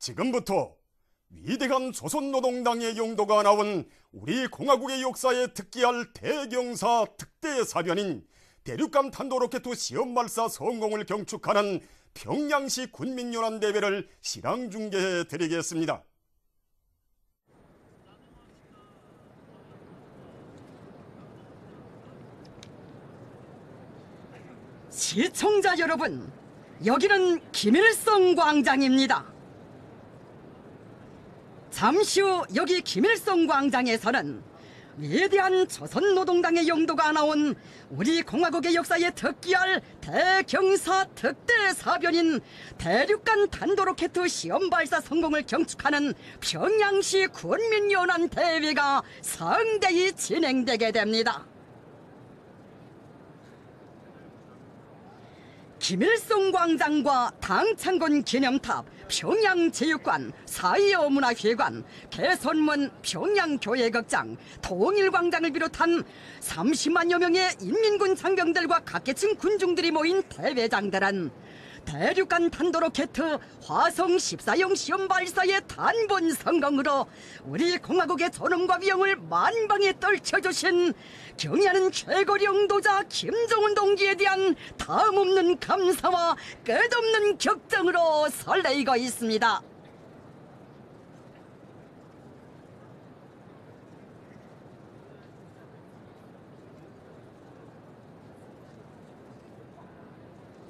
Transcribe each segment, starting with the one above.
지금부터 위대한 조선노동당의 용도가 나온 우리 공화국의 역사에 특기할 대경사 특대사변인 대륙간 탄도로켓 시험 발사 성공을 경축하는 평양시 군민연합대회를 실황 중계해 드리겠습니다. 시청자 여러분, 여기는 김일성 광장입니다. 잠시 후 여기 김일성 광장에서는 위대한 조선노동당의 용도가 나온 우리 공화국의 역사에 특기할 대경사 특대사변인 대륙간 탄도로켓 시험 발사 성공을 경축하는 평양시 군민연합대회가 성대히 진행되게 됩니다. 김일성 광장과 당창군 기념탑, 평양체육관, 사이어문화회관, 개선문, 평양교회극장, 통일광장을 비롯한 30만여 명의 인민군 장병들과 각계층 군중들이 모인 대회장들은 대륙간 탄도로켓 화성 14형 시험 발사의 단번 성공으로 우리 공화국의 존엄과 위엄을 만방에 떨쳐주신 경의하는 최고 영도자 김정은 동지에 대한 다음없는 감사와 끝없는 격정으로 설레이고 있습니다.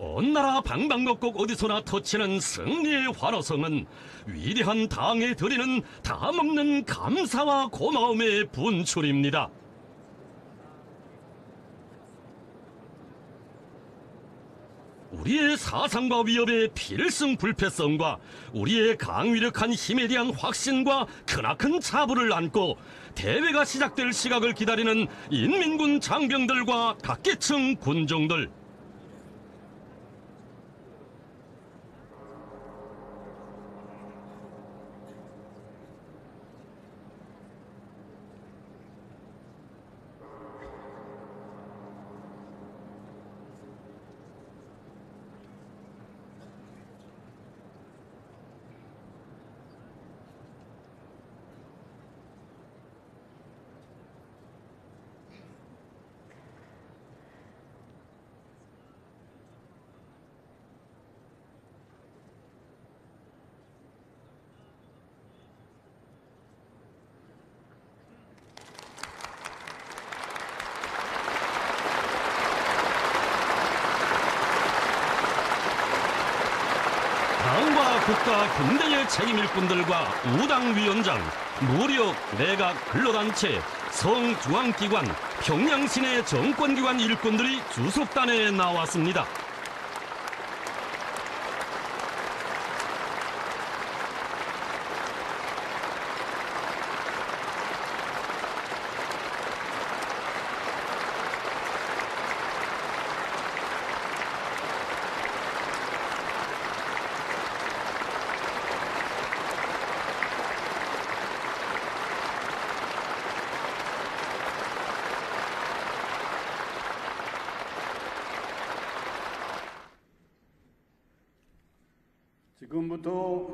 온 나라 방방곡곡 어디서나 터치는 승리의 환호성은 위대한 당에 드리는 다함없는 감사와 고마움의 분출입니다. 우리의 사상과 위협의 필승불패성과 우리의 강위력한 힘에 대한 확신과 크나큰 자부를 안고 대회가 시작될 시각을 기다리는 인민군 장병들과 각계층 군종들, 당과 국가 군대의 책임일꾼들과 우당위원장, 무력, 내각, 근로단체, 성중앙기관, 평양시내 정권기관 일꾼들이 주석단에 나왔습니다. 지금부터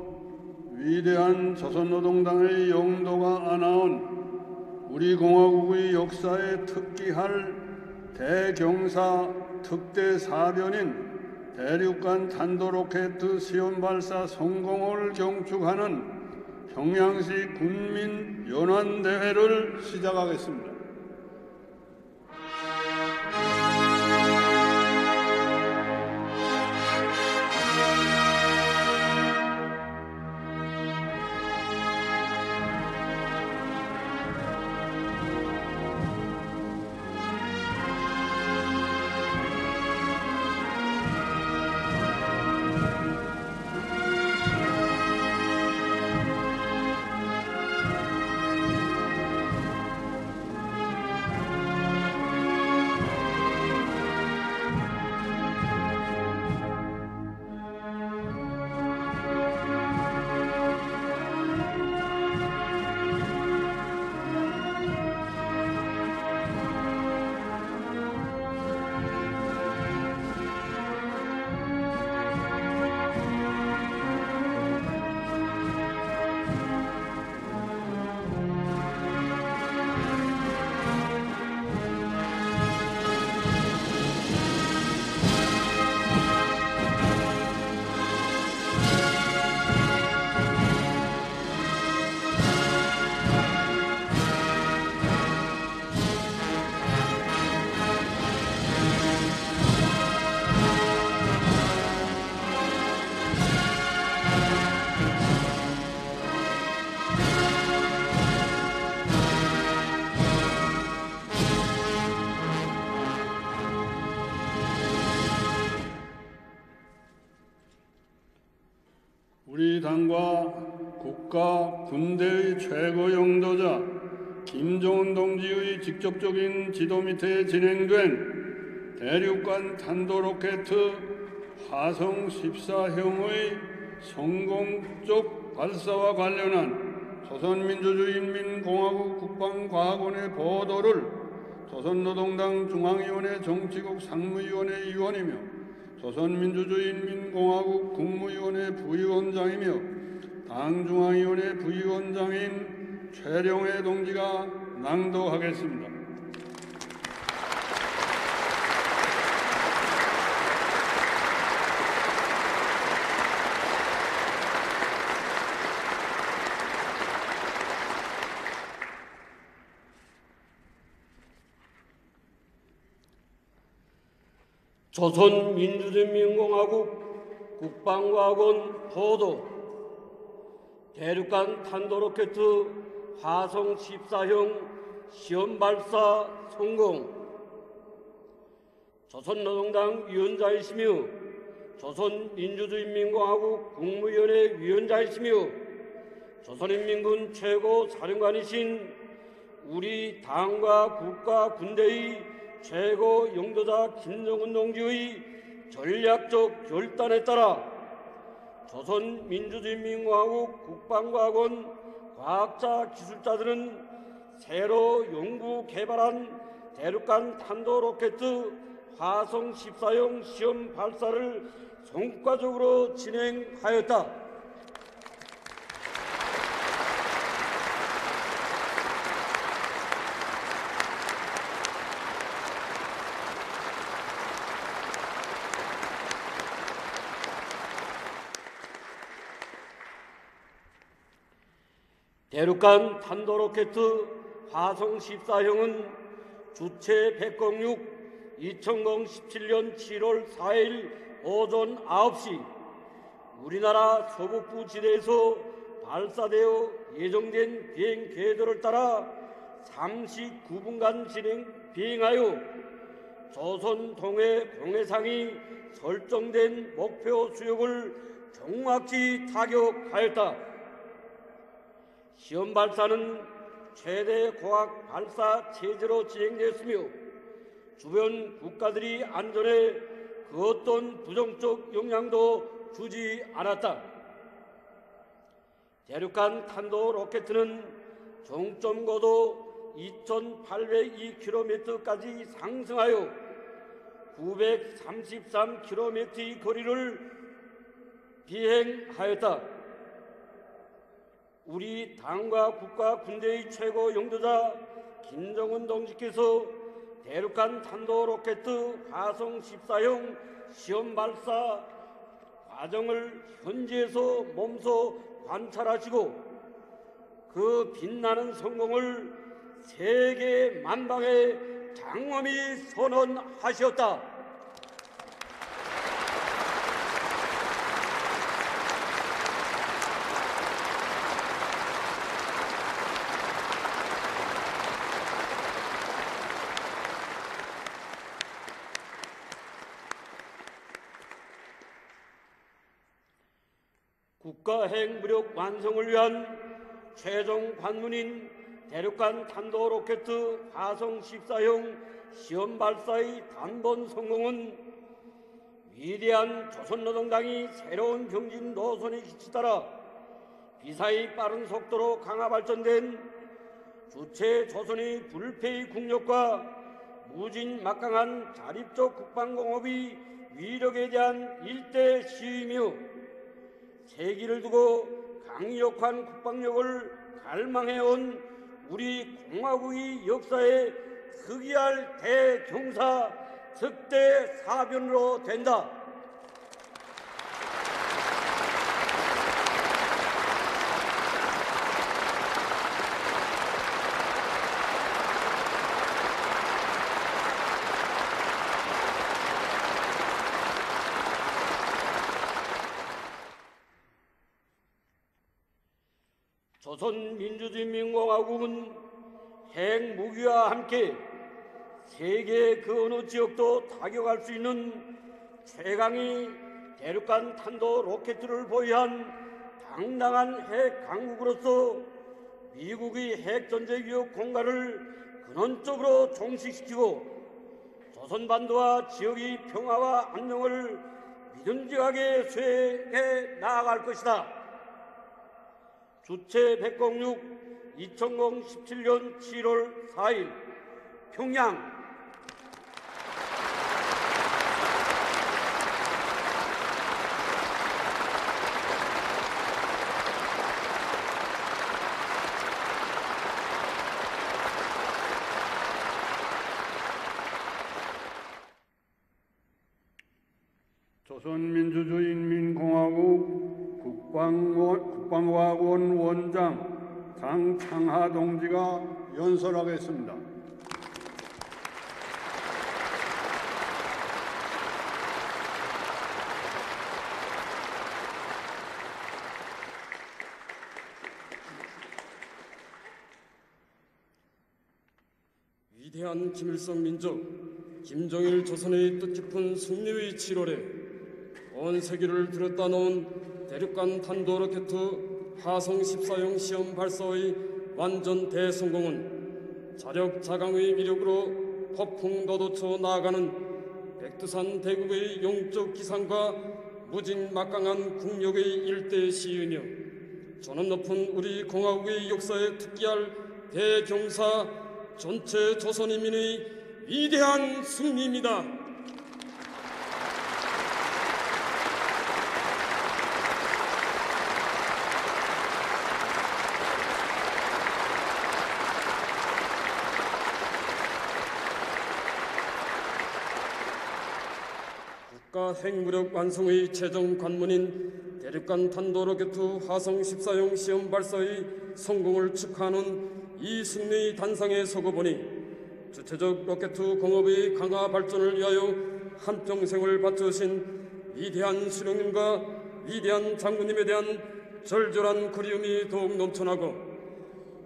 위대한 조선노동당의 용도가 안아온 우리 공화국의 역사에 특기할 대경사 특대사변인 대륙간 탄도로켓 시험 발사 성공을 경축하는 평양시 군민연합대회를 시작하겠습니다. 우리 당과 국가 군대의 최고 영도자 김정은 동지의 직접적인 지도 밑에 진행된 대륙간 탄도로켓 화성 14형의 성공적 발사와 관련한 조선민주주의인민공화국 국방과학원의 보도를 조선노동당 중앙위원회 정치국 상무위원회 위원이며 조선민주주의인민공화국 국무위원회 부위원장이며 당중앙위원회 부위원장인 최령해 동지가 낭독하겠습니다. 조선민주주의인민공화국 국방과학원 보도 대륙간 탄도로켓 화성 14형 시험 발사 성공. 조선노동당 위원장이시며 조선민주주의인민공화국 국무위원회 위원장이시며 조선인민군 최고 사령관이신 우리 당과 국가 군대의 최고 영도자 김정은 동지의 전략적 결단에 따라 조선민주주의인민공화국 국방과학원 과학자 기술자들은 새로 연구 개발한 대륙간 탄도로켓 화성 14형 시험 발사를 성과적으로 진행하였다. 대륙간 탄도로켓 화성 14형은 주체 106 2017년 7월 4일 오전 9시 우리나라 서북부 지대에서 발사되어 예정된 비행 궤도를 따라 39분간 비행하여 조선 동해 공해상이 설정된 목표 수역을 정확히 타격하였다. 시험 발사는 최대 고학 발사 체제로 진행되었으며 주변 국가들이 안전에 그 어떤 부정적 영향도 주지 않았다. 대륙간 탄도 로켓은 정점 고도 2,802km까지 상승하여 933km의 거리를 비행하였다. 우리 당과 국가 군대의 최고 영도자 김정은 동지께서 대륙간 탄도로켓 화성 14형 시험 발사 과정을 현지에서 몸소 관찰하시고 그 빛나는 성공을 세계 만방에 장엄히 선언하셨다. 국가 핵무력 완성을 위한 최종 관문인 대륙간 탄도로켓 화성 14형 시험 발사의 단번 성공은 위대한 조선노동당이 새로운 경진 노선의 기치 따라 비사의 빠른 속도로 강화 발전된 주체 조선의 불패의 국력과 무진 막강한 자립적 국방공업의 위력에 대한 일대 시위이며 세기를 두고 강력한 국방력을 갈망해온 우리 공화국의 역사에 특이할 대경사 특대사변으로 된다. 조선민주주의인민공화국은 핵무기와 함께 세계 그 어느 지역도 타격할 수 있는 최강의 대륙간 탄도 로켓을 보유한 당당한 핵 강국으로서 미국의 핵전쟁 위협 공간을 근원적으로 종식시키고 조선반도와 지역의 평화와 안녕을 믿음직하게 수행해 나아갈 것이다. 주체 106 2017년 7월 4일 평양. 조선민주주의인민공화국 국방과학원 원장 장창하 동지가 연설하겠습니다. 위대한 김일성 민족, 김정일 조선의 뜻깊은 승리의 7월에 온 세계를 들었다 놓은 대륙간 탄도로켓 화성 14형 시험 발사의 완전 대성공은 자력 자강의 위력으로 폭풍 돋우쳐 나아가는 백두산 대국의 용적 기상과 무진 막강한 국력의 일대 시위며 존엄 높은 우리 공화국의 역사에 특기할 대경사 전체 조선인민의 위대한 승리입니다. 국가 핵무력 완성의 최종 관문인 대륙간 탄도로켓 화성 14형 시험 발사의 성공을 축하하는 이 승리의 단상에 서고 보니 주체적 로켓 공업의 강화 발전을 위하여 한평생을 바쳐오신 위대한 수령님과 위대한 장군님에 대한 절절한 그리움이 더욱 넘쳐나고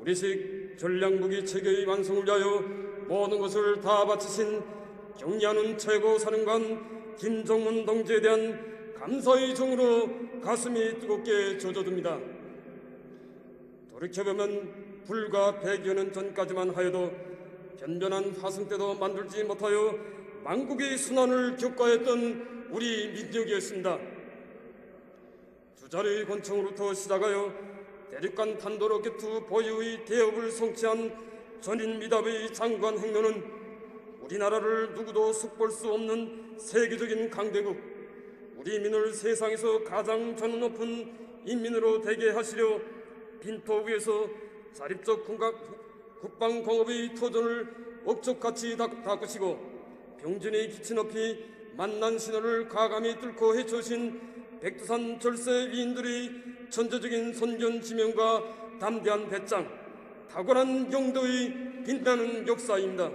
우리식 전략무기 체계의 완성을 위하여 모든 것을 다 바치신 경리하는 최고 사령관 김정문 동지에 대한 감사의 정으로 가슴이 뜨겁게 젖어듭니다. 돌이켜보면 불과 100여 년 전까지만 하여도 변변한 화성 때도 만들지 못하여 만국의 순환을 겪어했던 우리 민족이었습니다. 두 자리의 권총으로부터 시작하여 대륙간 탄도로켓 보유의 대업을 성취한 전인미답의 장관 행로는 우리나라를 누구도 숙볼 수 없는 세계적인 강대국, 우리 민을 세상에서 가장 존엄 높은 인민으로 되게 하시려 빈토 위에서 자립적 국방공업의 토전을 억적같이 닦으시고 병진의 기치 높이 만난 신호를 가감히 뚫고 헤쳐오신 백두산 절세 위인들의 천재적인 선견 지명과 담대한 배짱, 탁월한 용도의 빛나는 역사입니다.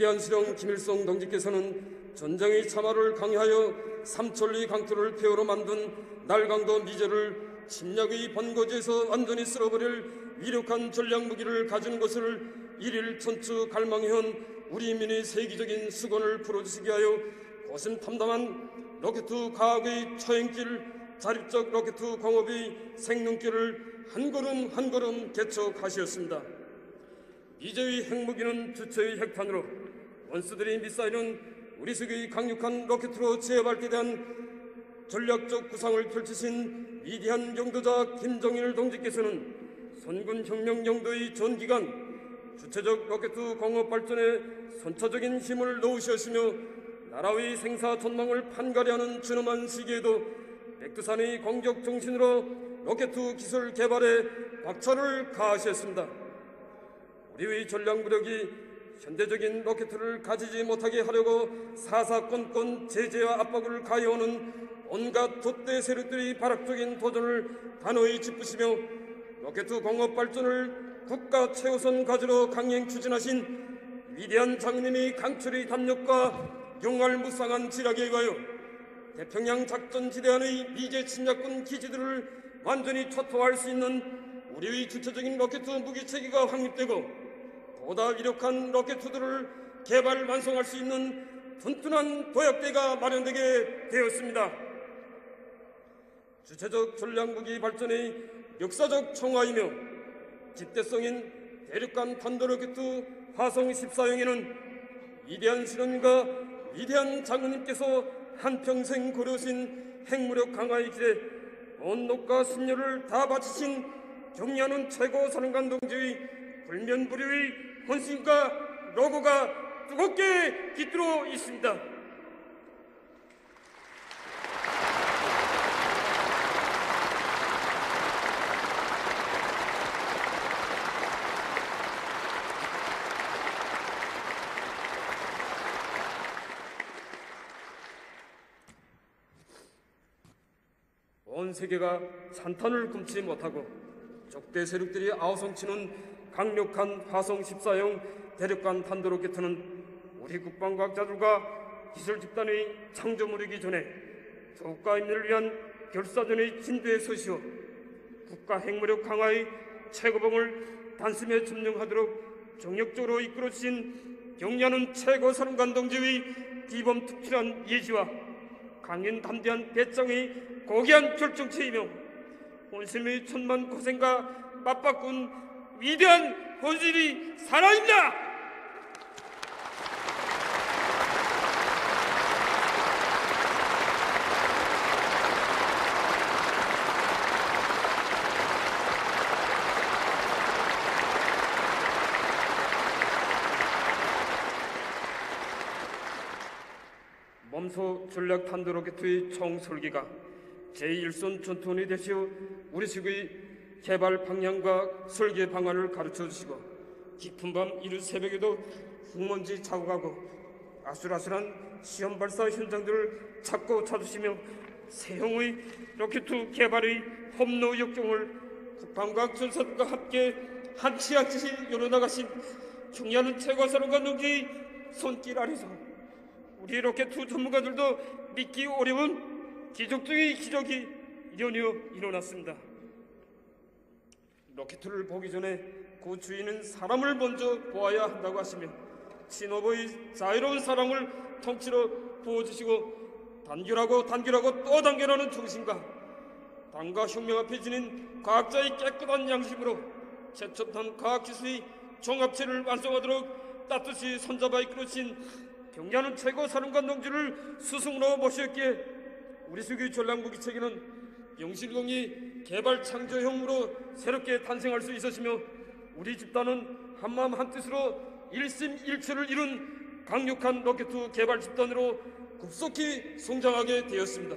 위대한 수령 김일성 동지께서는 전쟁의 참화를 강요하여 삼천리 강토를 폐허로 만든 날강도 미제를 침략의 번거지에서 완전히 쓸어버릴 위력한 전략무기를 가진 것을 일일 천추 갈망해온 우리 민의 세계적인 수건을 풀어주시게 하여 고심탐담한 로켓 과학의 처행길, 자립적 로켓 공업의 생눈길을 한 걸음 한 걸음 개척하시었습니다. 미제의 핵무기는 주체의 핵탄으로, 원수들의 미사일은 우리식의 강력한 로켓으로 제압할 때 대한 전략적 구상을 펼치신 위대한 영도자 김정일 동지께서는 선군혁명 영도의 전기간 주체적 로켓 공업 발전에 선차적인 힘을 넣으셨으며 나라의 생사 전망을 판가리하는 준엄한 시기에도 백두산의 공격 정신으로 로켓 기술 개발에 박차를 가하셨습니다. 우리의 전략무력이 현대적인 로켓을 가지지 못하게 하려고 사사건건 제재와 압박을 가해오는 온갖 돛대 세력들의 발악적인 도전을 단호히 짚으시며 로켓 공업 발전을 국가 최우선 과제로 강행 추진하신 위대한 장님의 강철의 담력과 용활무쌍한 지략에 의하여 태평양 작전지대안의 미제 침략군 기지들을 완전히 초토화할 수 있는 우리의 주체적인 로켓 무기체계가 확립되고 보다 위력한 로켓들을 개발 완성할 수 있는 튼튼한 도약대가 마련되게 되었습니다. 주체적 전략무기 발전의 역사적 청화이며 집대성인 대륙간 탄도로켓 화성 14형에는 위대한 실험과 위대한 장군님께서 한평생 고려신 핵무력 강화의 길에 온 녹과 신녀를 다 바치신 경리하는 최고 사령관 동지의 불면불유의 헌신과 로고가 뜨겁게 깃들어 있습니다. 온 세계가 찬탄을 금치 못하고 적대 세력들이 아우성치는 강력한 화성 14형 대륙간 탄도로켓은 우리 국방과학자들과 기술 집단의 창조물이기 전에 조국과 인민을 위한 결사전의 진도에 서시어 국가 핵무력 강화의 최고봉을 단숨에 점령하도록 정력적으로 이끌어주신 경리하는 최고 사령관 동지의 비범특출한 예지와 강인 담대한 배짱의 고귀한 결정체이며 온심의 천만 고생과 맞바꾼 위대한 본질이 살아있다! 몸소 전략 탄도로켓의 총 설계가 제1선 전투원이 되시어 우리식의 개발 방향과 설계 방안을 가르쳐 주시고 깊은 밤 이른 새벽에도 흙먼지 자국하고 아슬아슬한 시험 발사 현장들을 찾고 찾으시며 새형의 로켓 개발의 험로 역경을 국방과학 전사들과 함께 한치 한치 열어나가신 경리하는 최고사령관 동지의 손길 아래서 우리 로켓 전문가들도 믿기 어려운 기적중의 기적이 연이어 일어났습니다. 로켓을 보기 전에 그 주인은 사람을 먼저 보아야 한다고 하시며 친오버의 자유로운 사랑을 통째로 부어주시고 단결하고 또 단결하는 정신과 당과 혁명 앞에 지닌 과학자의 깨끗한 양심으로 최첨단 과학기술의 종합체를 완성하도록 따뜻이 손잡아 이끌어주신 경리하는 최고 사령관 동지를 스승으로 모셨기에 우리 수교의 전략무기체계는 영실공이 개발 창조형으로 새롭게 탄생할 수 있었으며 우리 집단은 한마음 한뜻으로 일심일체를 이룬 강력한 로켓 개발 집단으로 급속히 성장하게 되었습니다.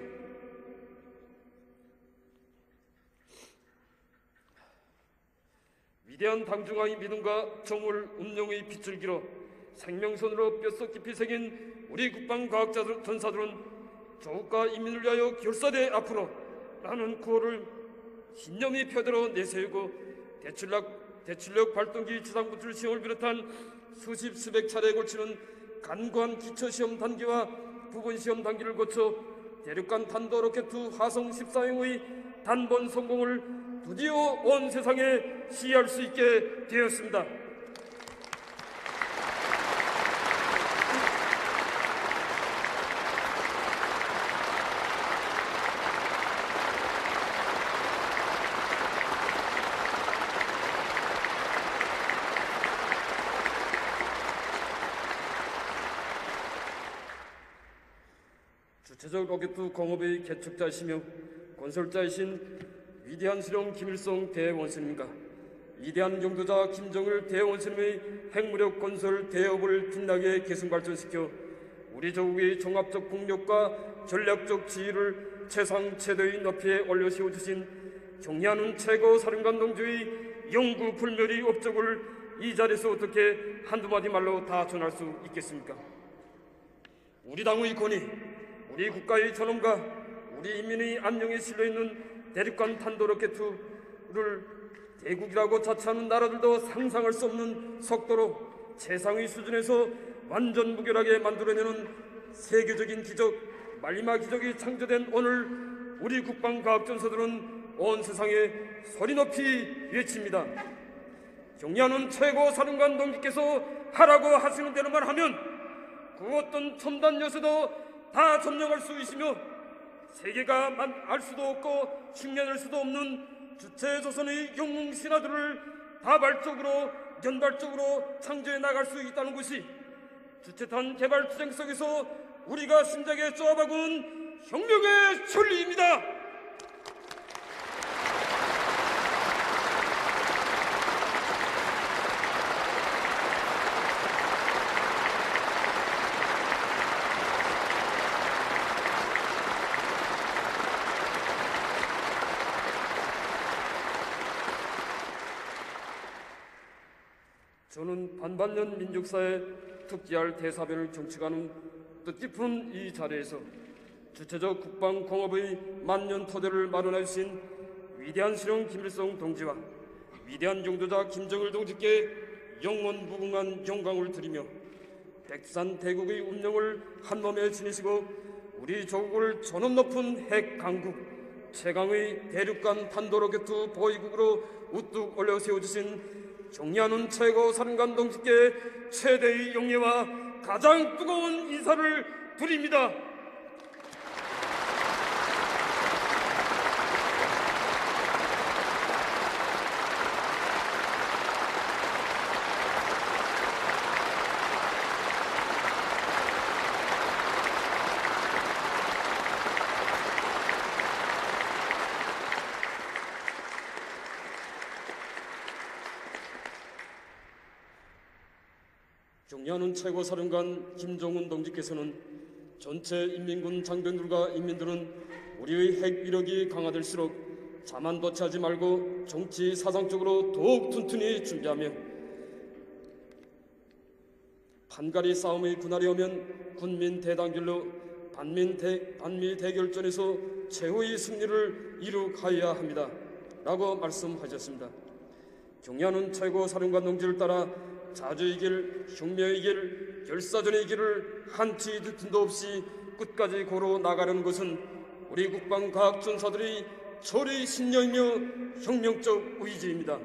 위대한 당중화의 믿음과 정월 운명의 빛을 길어 생명선으로 뼛속 깊이 새긴 우리 국방과학자들 전사들은 조국과 인민을 위하여 결사대 앞으로 라는 구호를 신념이 표대로 내세우고 대출력 발동기 지상부출 시험을 비롯한 수십 수백 차례에 걸치는 간과한 기초시험 단계와 부분시험 단계를 거쳐 대륙간 탄도 로켓 화성 14형의 단번 성공을 드디어 온 세상에 시할 수 있게 되었습니다. 주체적 로켓 공업의 개척자이시며 건설자이신 위대한 수령 김일성 대원수님과 위대한 용도자 김정일 대원수님의 핵무력 건설 대업을 빛나게 계승 발전시켜 우리 조국의 종합적 국력과 전략적 지위를 최상 최대의 높이에 올려 세워주신 경리하는 최고 사령관 동지의 영구 불멸의 업적을 이 자리에서 어떻게 한두 마디 말로 다 전할 수 있겠습니까? 우리 당의 권위, 우리 국가의 존엄과 우리 인민의 안녕에 실려있는 대륙간 탄도로켓을 대국이라고 자처하는 나라들도 상상할 수 없는 속도로 최상위 수준에서 완전 무결하게 만들어내는 세계적인 기적 마지막 기적이 창조된 오늘 우리 국방과학전사들은 온 세상에 소리 높이 외칩니다. 경리하는 최고 사령관 동지께서 하라고 하시는 대로만 하면 그 어떤 첨단 요새도 다 점령할 수 있으며 세계가 알 수도 없고 흉내낼 수도 없는 주체 조선의 영웅 신하들을 다발적으로 연발적으로 창조해 나갈 수 있다는 것이 주체탄 개발 투쟁 속에서 우리가 심장에 쪼아박은 혁명의 진리입니다. 저는 반반년 민족사에 특기할 대사변을 정치하는 뜻깊은 이 자리에서 주체적 국방공업의 만년 토대를 마련해 주신 위대한 실용 김일성 동지와 위대한 용도자 김정일 동지께 영원 무궁한 영광을 드리며 백두산 대국의 운명을 한몸에 지니시고 우리 조국을 존엄 높은 핵 강국 최강의 대륙간 탄도로켓 보위국으로 우뚝 올려 세워주신 경리하는 최고 사령관 동지께 최대의 영예와 가장 뜨거운 인사를 드립니다. 경리하는 최고사령관 김정은 동지께서는 전체 인민군 장병들과 인민들은 우리의 핵 위력이 강화될수록 자만도취하지 말고 정치 사상적으로 더욱 튼튼히 준비하며 판가리 싸움의 그날이 오면 군민 대단결로 반미 대결전에서 최후의 승리를 이룩하여야 합니다. 라고 말씀하셨습니다. 경리하는 최고사령관 동지를 따라 자주의 길, 혁명의 길, 결사전의 길을 한치 뒤틈도 없이 끝까지 걸어 나가려는 것은 우리 국방과학전사들의 철의 신념이며 혁명적 의지입니다.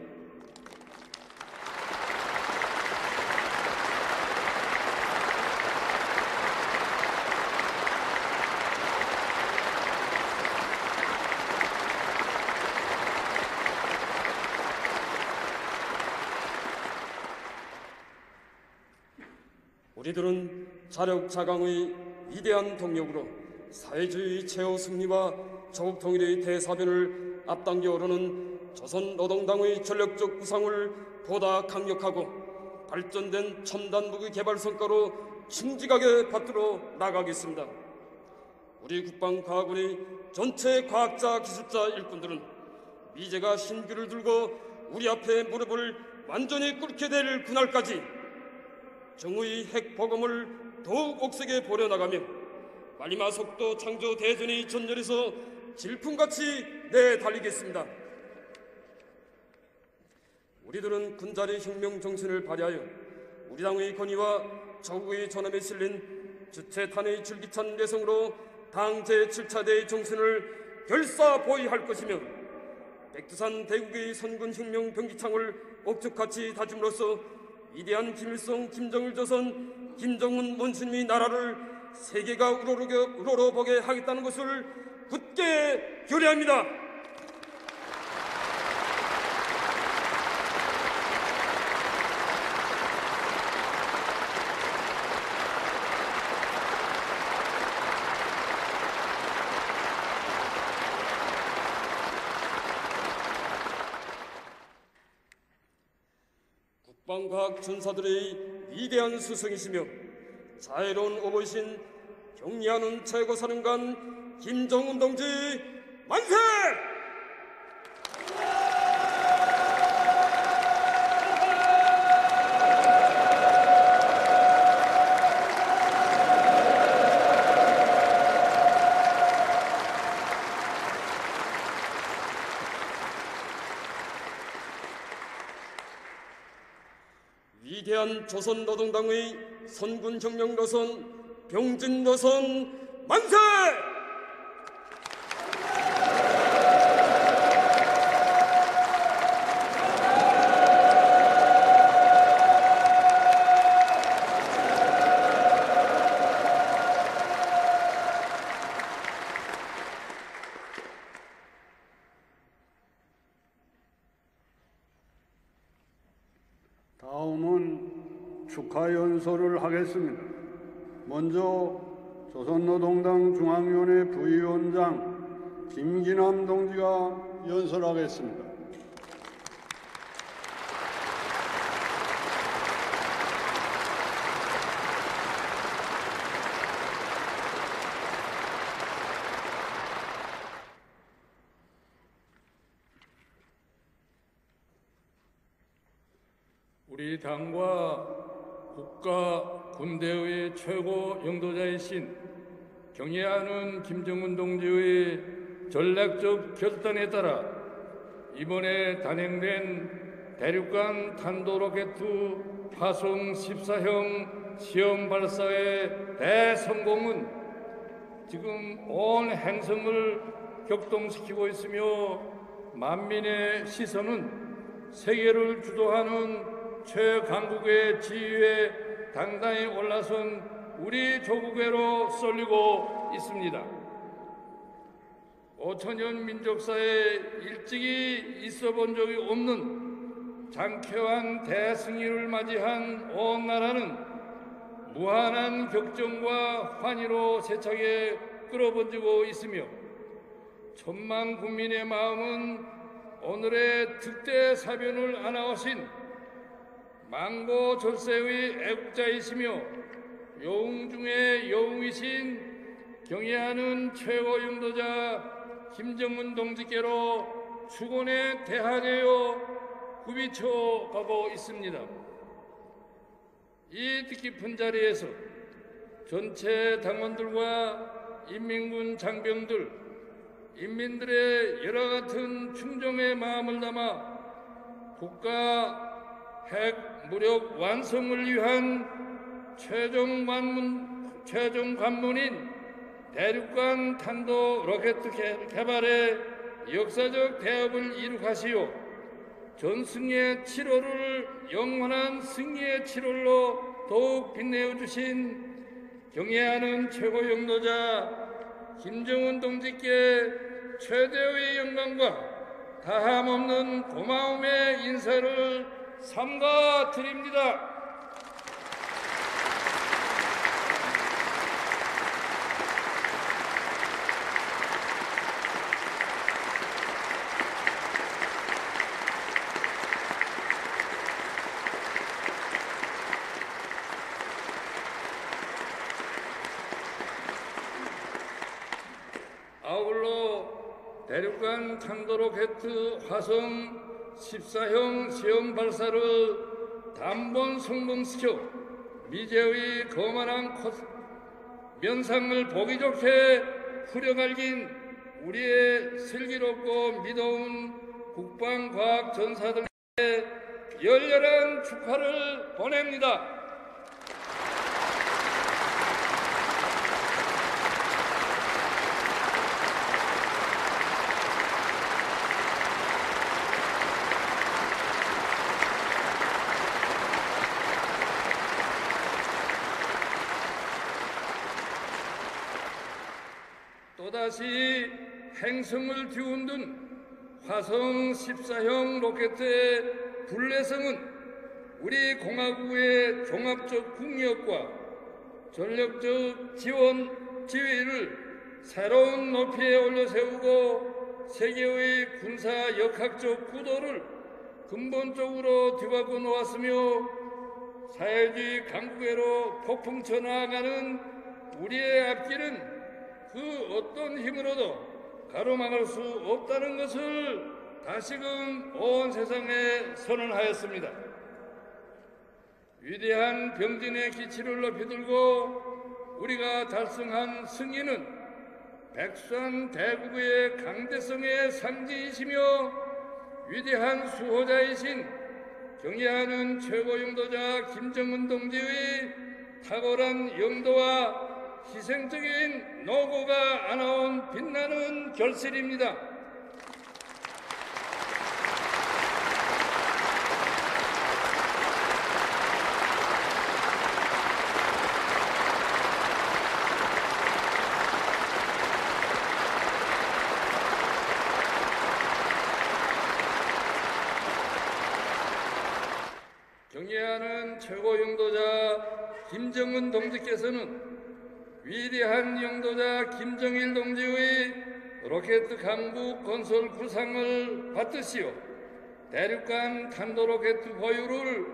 우리들은 자력자강의 위대한 동력으로 사회주의 최후 승리와 조국 통일의 대사변을 앞당겨 오르는 조선노동당의 전력적 구상을 보다 강력하고 발전된 첨단 무기 개발 성과로 충직하게 받들어 나가겠습니다. 우리 국방과학원의 전체 과학자 기술자 일꾼들은 미제가 신규를 들고 우리 앞에 무릎을 완전히 꿇게 될 그날까지 정의의 핵보검을 더욱 옥색에 보려나가며 마지막 속도 창조 대전의 전열에서 질풍같이 내달리겠습니다. 우리들은 군자리 혁명 정신을 발휘하여 우리 당의 권위와 조국의 존엄에 실린 주체탄의 줄기찬 내성으로 당 제7차대의 정신을 결사보위할 것이며 백두산 대국의 선군혁명 병기창을 옥죽같이 다짐으로써 위대한 김일성, 김정일 조선, 김정은 원수님의 나라를 세계가 우러러보게 하겠다는 것을 굳게 결의합니다. 국방과학 전사들의 위대한 스승이시며 자애로운 어버이신 경리하는 최고사령관 김정은 동지 만세! 위대한 조선노동당의 선군혁명 노선, 병진 노선 만세! 다음은 축하 연설을 하겠습니다. 먼저 조선노동당 중앙위원회 부위원장 김기남 동지가 연설하겠습니다. 우리 당과 국가 군대의 최고 영도자이신 경애하는 김정은 동지의 전략적 결단에 따라 이번에 단행된 대륙간 탄도로켓 화성 14형 시험 발사의 대성공은 지금 온 행성을 격동시키고 있으며 만민의 시선은 세계를 주도하는 최강국의 지위에 당당히 올라선 우리 조국애로 쏠리고 있습니다. 5천년 민족사에 일찍이 있어본 적이 없는 장쾌한 대승리를 맞이한 온 나라는 무한한 격정과 환희로 세차게 끌어번지고 있으며 천만 국민의 마음은 오늘의 특대 사변을 안아오신 망고 절세의 애국자이시며 영웅 중에 영웅이신 경애하는 최고 영도자 김정은 동지께로 축원에 대하여 굽이쳐 가고 있습니다. 이 뜻깊은 자리에서 전체 당원들과 인민군 장병들, 인민들의 여러 같은 충정의 마음을 담아 국가 핵 무력 완성을 위한 최종 관문인 대륙간 탄도 로켓 개발의 역사적 대업을 이룩하시오 전승의 7월을 영원한 승리의 7월로 더욱 빛내어 주신 경애하는 최고 영도자 김정은 동지께 최대의 영광과 다함없는 고마움의 인사를 삼가 드립니다. 아울러 대륙간 탄도로켓 화성 14형 시험 발사를 단번 성공시켜 미제의 거만한 면상을 보기 좋게 후려갈긴 우리의 슬기롭고 믿어온 국방과학 전사들에게 열렬한 축하를 보냅니다. 또다시 행성을 뒤흔든 화성 14형 로켓의 불내성은 우리 공화국의 종합적 국력과 전력적 지위를 새로운 높이에 올려세우고 세계의 군사 역학적 구도를 근본적으로 뒤바꿔 놓았으며 사회주의 강국애로 폭풍 쳐나가는 우리의 앞길은 그 어떤 힘으로도 가로막을 수 없다는 것을 다시금 온 세상에 선언하였습니다. 위대한 병진의 기치를 높이 들고 우리가 달성한 승리는 백선 대국의 강대성의 상징이시며 위대한 수호자이신 경애하는 최고 영도자 김정은 동지의 탁월한 영도와 희생적인 노고가 안아온 빛나는 결실입니다. 경애하는 최고 영도자 김정은 동지께서는 위대한 영도자 김정일 동지의 로켓 강국 건설 구상을 받드시오 대륙간 탄도로켓 보유를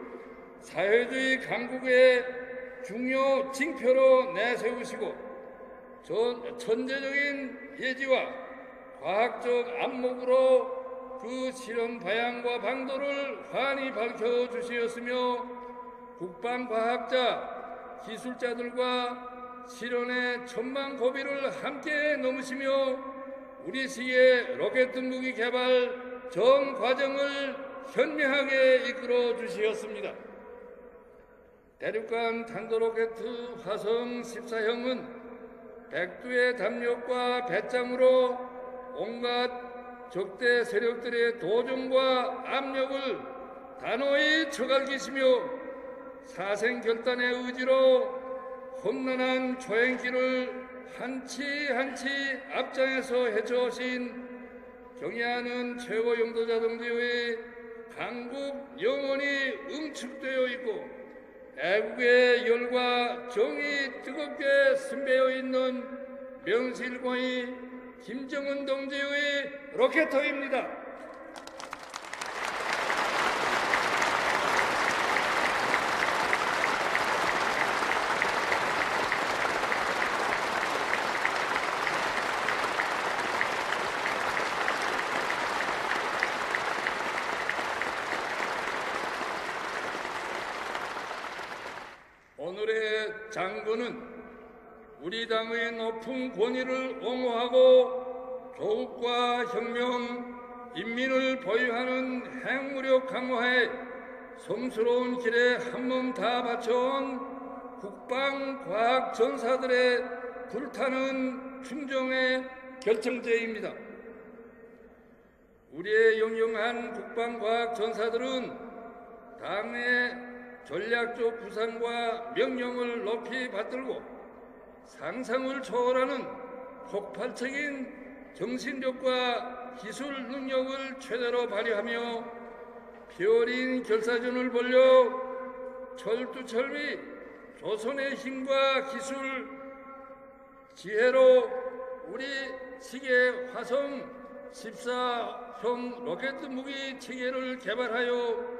사회주의 강국의 중요 징표로 내세우시고 천재적인 예지와 과학적 안목으로 그 실험 방향과 방도를 환히 밝혀주시었으며 국방과학자, 기술자들과 실현의 천만 고비를 함께 넘으시며 우리식의 로켓 무기 개발 전 과정을 현명하게 이끌어 주시었습니다. 대륙간 탄도로켓 화성 14형은 백두의 담력과 배짱으로 온갖 적대 세력들의 도전과 압력을 단호히 처갈기시며 사생결단의 의지로 험난한 초행길을 한치 한치 앞장에서 헤쳐오신 경애하는 최고 영도자 동지의 강국 영원히 응축되어 있고 애국의 열과 정이 뜨겁게 승배어 있는 명실공히 김정은 동지의 로켓터입니다. 오늘의 장군은 우리 당의 높은 권위를 옹호하고 조국과 혁명, 인민을 보유하는 핵무력 강화에 성스러운 길에 한몸 다 바쳐온 국방과학 전사들의 불타는 충정의 결정체입니다. 우리의 영영한 국방과학 전사들은 당의 전략적 구상과 명령을 높이 받들고 상상을 초월하는 폭발적인 정신력과 기술 능력을 최대로 발휘하며 피어린 결사전을 벌여 철두철미 조선의 힘과 기술 지혜로 우리 시계 화성 14형 로켓 무기 체계를 개발하여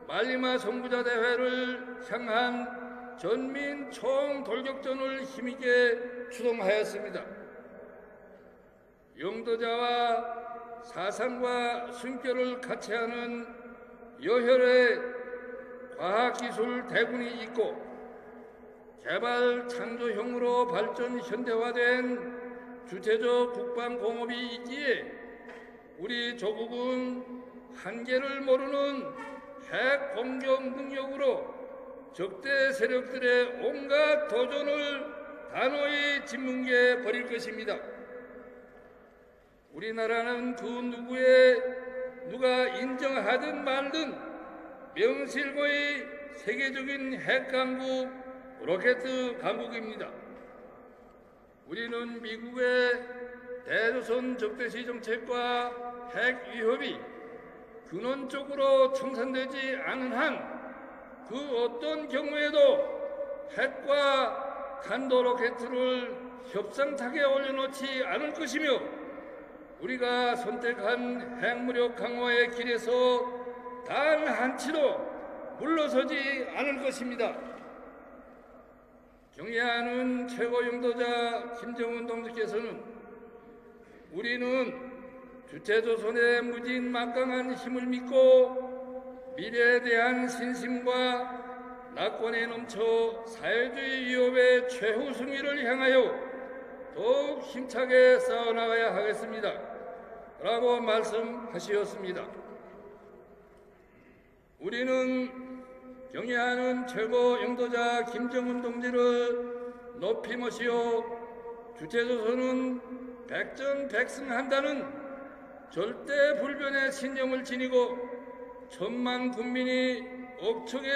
말리마 선구자 대회를 향한 전민 총돌격전을 힘있게 추동하였습니다. 영도자와 사상과 순결을 같이 하는 여혈의 과학기술 대군이 있고 개발 창조형으로 발전 현대화된 주체적 국방공업이 있기에 우리 조국은 한계를 모르는 핵 공격 능력으로 적대 세력들의 온갖 도전을 단호히 짓뭉개 버릴 것입니다. 우리나라는 그 누가 인정하든 말든 명실공히 세계적인 핵강국, 로켓 강국입니다. 우리는 미국의 대조선 적대시 정책과 핵 위협이 근원적으로 청산되지 않은 한 그 어떤 경우에도 핵과 탄도로켓을 협상탁에 올려놓지 않을 것이며 우리가 선택한 핵무력 강화의 길에서 단 한치도 물러서지 않을 것입니다. 경애하는 최고 영도자 김정은 동지께서는 우리는 주체조선의 무진막강한 힘을 믿고 미래에 대한 신심과 낙관에 넘쳐 사회주의 위협의 최후 승리를 향하여 더욱 힘차게 싸워나가야 하겠습니다. 라고 말씀하시었습니다. 우리는 경애하는 최고 영도자 김정은 동지를 높이 모시어 주체조선은 백전백승한다는 절대 불변의 신념을 지니고 천만 국민이 억척의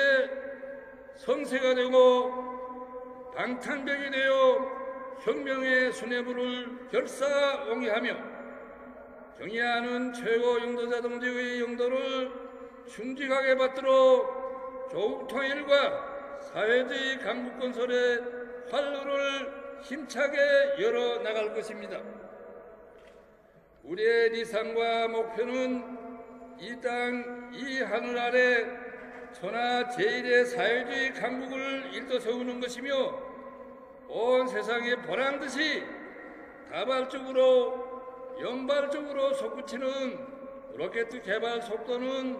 성세가 되고 방탄벽이 되어 혁명의 수뇌부를 결사옹이하며 경의하는 최고 영도자 동지의 영도를 충직하게 받들어 조국 통일과 사회주의 강국 건설의 활로를 힘차게 열어 나갈 것입니다. 우리의理想과 목표는 이 땅, 이 하늘 아래 천하 제1의 사회주의 강국을 일떠세우는 것이며 온 세상에 보란듯이 다발적으로 연발적으로 솟구치는 로켓 개발 속도는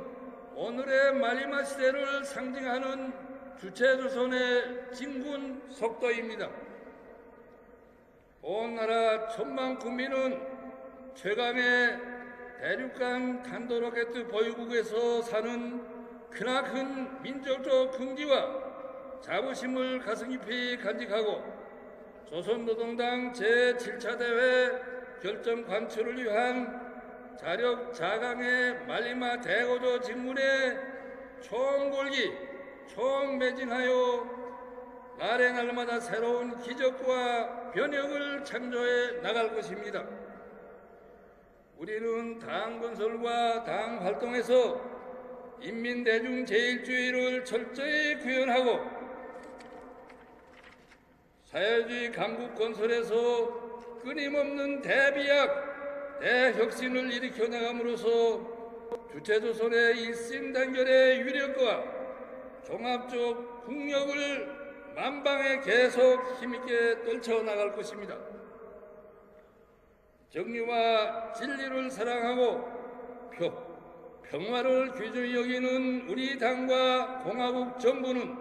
오늘의 마지막 시대를 상징하는 주체조선의 진군 속도입니다. 온 나라 천만 국민은 최강의 대륙간 탄도로켓 보유국에서 사는 크나큰 민족적 긍지와 자부심을 가슴 깊이 간직하고 조선노동당 제7차 대회 결정 관철을 위한 자력 자강의 마지막 대고조 직문에 총골기 총매진하여 날의 날마다 새로운 기적과 변혁을 창조해 나갈 것입니다. 우리는 당 건설과 당 활동에서 인민대중 제일주의를 철저히 구현하고 사회주의 강국 건설에서 끊임없는 대비약, 대혁신을 일으켜 나감으로써 주체조선의 일심단결의 위력과 종합적 국력을 만방에 계속 힘있게 떨쳐나갈 것입니다. 정의와 진리를 사랑하고 평화를 귀중히 여기는 우리 당과 공화국 정부는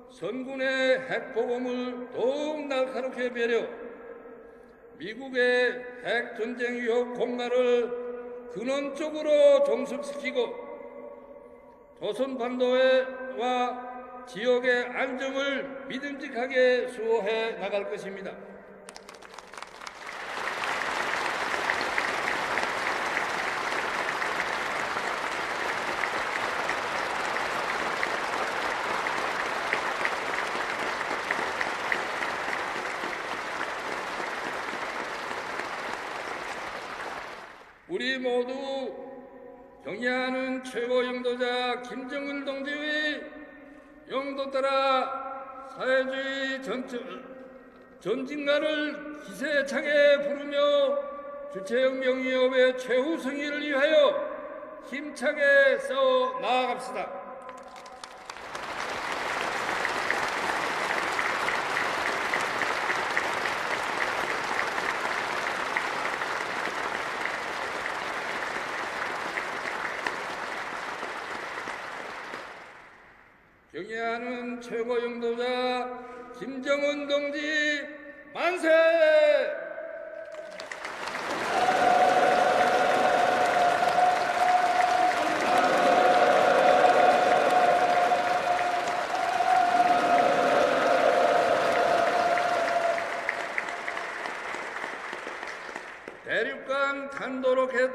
선군의 핵보험을 더욱 날카롭게 배려 미국의 핵전쟁 위협 공갈을 근원적으로 종식시키고 조선반도와 지역의 안정을 믿음직하게 수호해 나갈 것입니다. 우리 모두 경의하는 최고 영도자 김정은 동지의 영도 따라 사회주의 전진가를 기세차게 부르며 주체혁명위협의 최후 승리를 위하여 힘차게 싸워 나아갑시다. 경의하는 최고 영도자 김정은 동지 만세! 대륙간 탄도로켓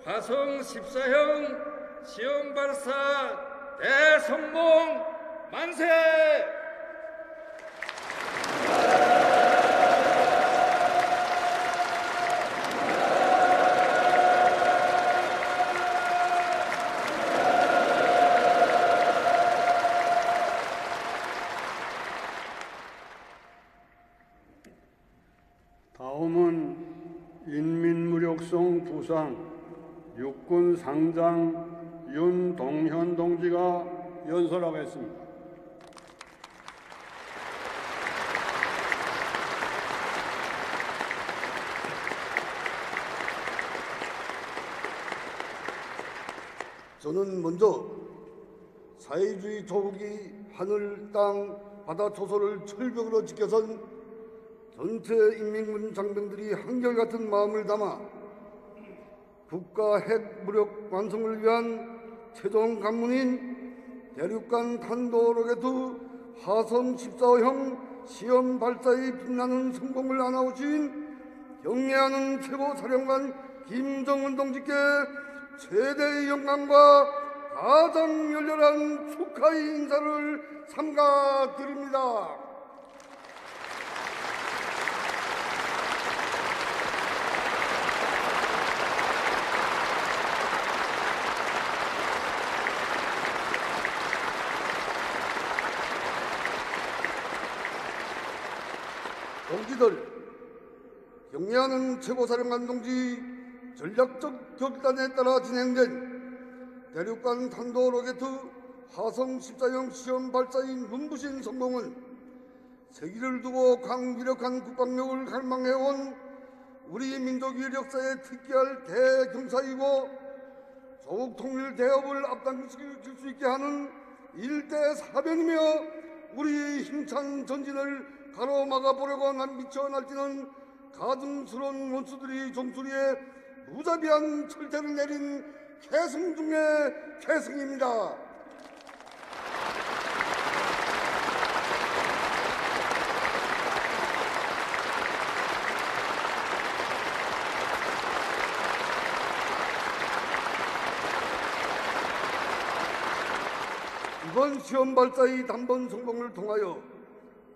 화성 14형 시험 발사 대성공 만세! 다음은 인민무력성 부상 육군 상장 윤동현 동지가 연설하겠습니다. 저는 먼저 사회주의 조국이 하늘, 땅, 바다 초소를 철벽으로 지켜선 전체 인민군 장병들이 한결같은 마음을 담아 국가 핵 무력 완성을 위한 최종 관문인 대륙간 탄도 로켓 화성 14호형 시험 발사의 빛나는 성공을 안아오신 경례하는 최고사령관 김정은 동지께 최대의 영광과 가장 열렬한 축하의 인사를 삼가 드립니다. 동지들, 경례하는 최고사령관 동지 전략적 결단에 따라 진행된 대륙간 탄도 로켓 화성 14형 시험 발사의 눈부신 성공은 세기를 두고 강위력한 국방력을 갈망해온 우리 민족의 역사에 특기할 대경사이고 조국 통일 대업을 앞당길 수 있게 하는 일대 사변이며 우리의 힘찬 전진을 가로막아 보려고 미쳐 날뛰는 가증스러운 원수들의 종소리에 무자비한 철퇴를 내린 계승 중의 계승입니다. 이번 시험 발사의 단번 성공을 통하여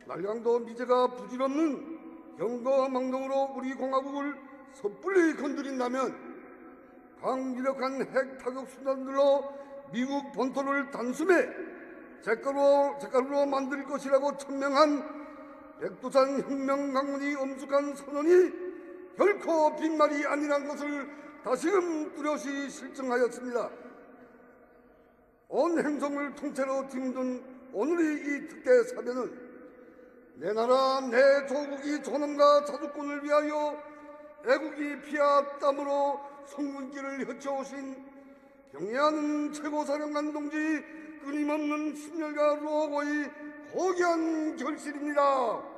날강도 미제가 부질없는 경거망동으로 우리 공화국을 섣불리 건드린다면 강력한 핵 타격 수단들로 미국 본토를 단숨에 잿가루로 만들 것이라고 천명한 백두산 혁명 강군이 엄숙한 선언이 결코 빈말이 아니란 것을 다시금 뚜렷이 실증하였습니다. 온 행성을 통째로 뒤흔든 오늘의 이 특대 사변은 내 나라 내 조국이 존엄과 자주권을 위하여 애국이 피와 땀으로 성군길을 헤쳐오신 경례하는 최고사령관 동지 끊임없는 신열과 로고의 고귀한 결실입니다.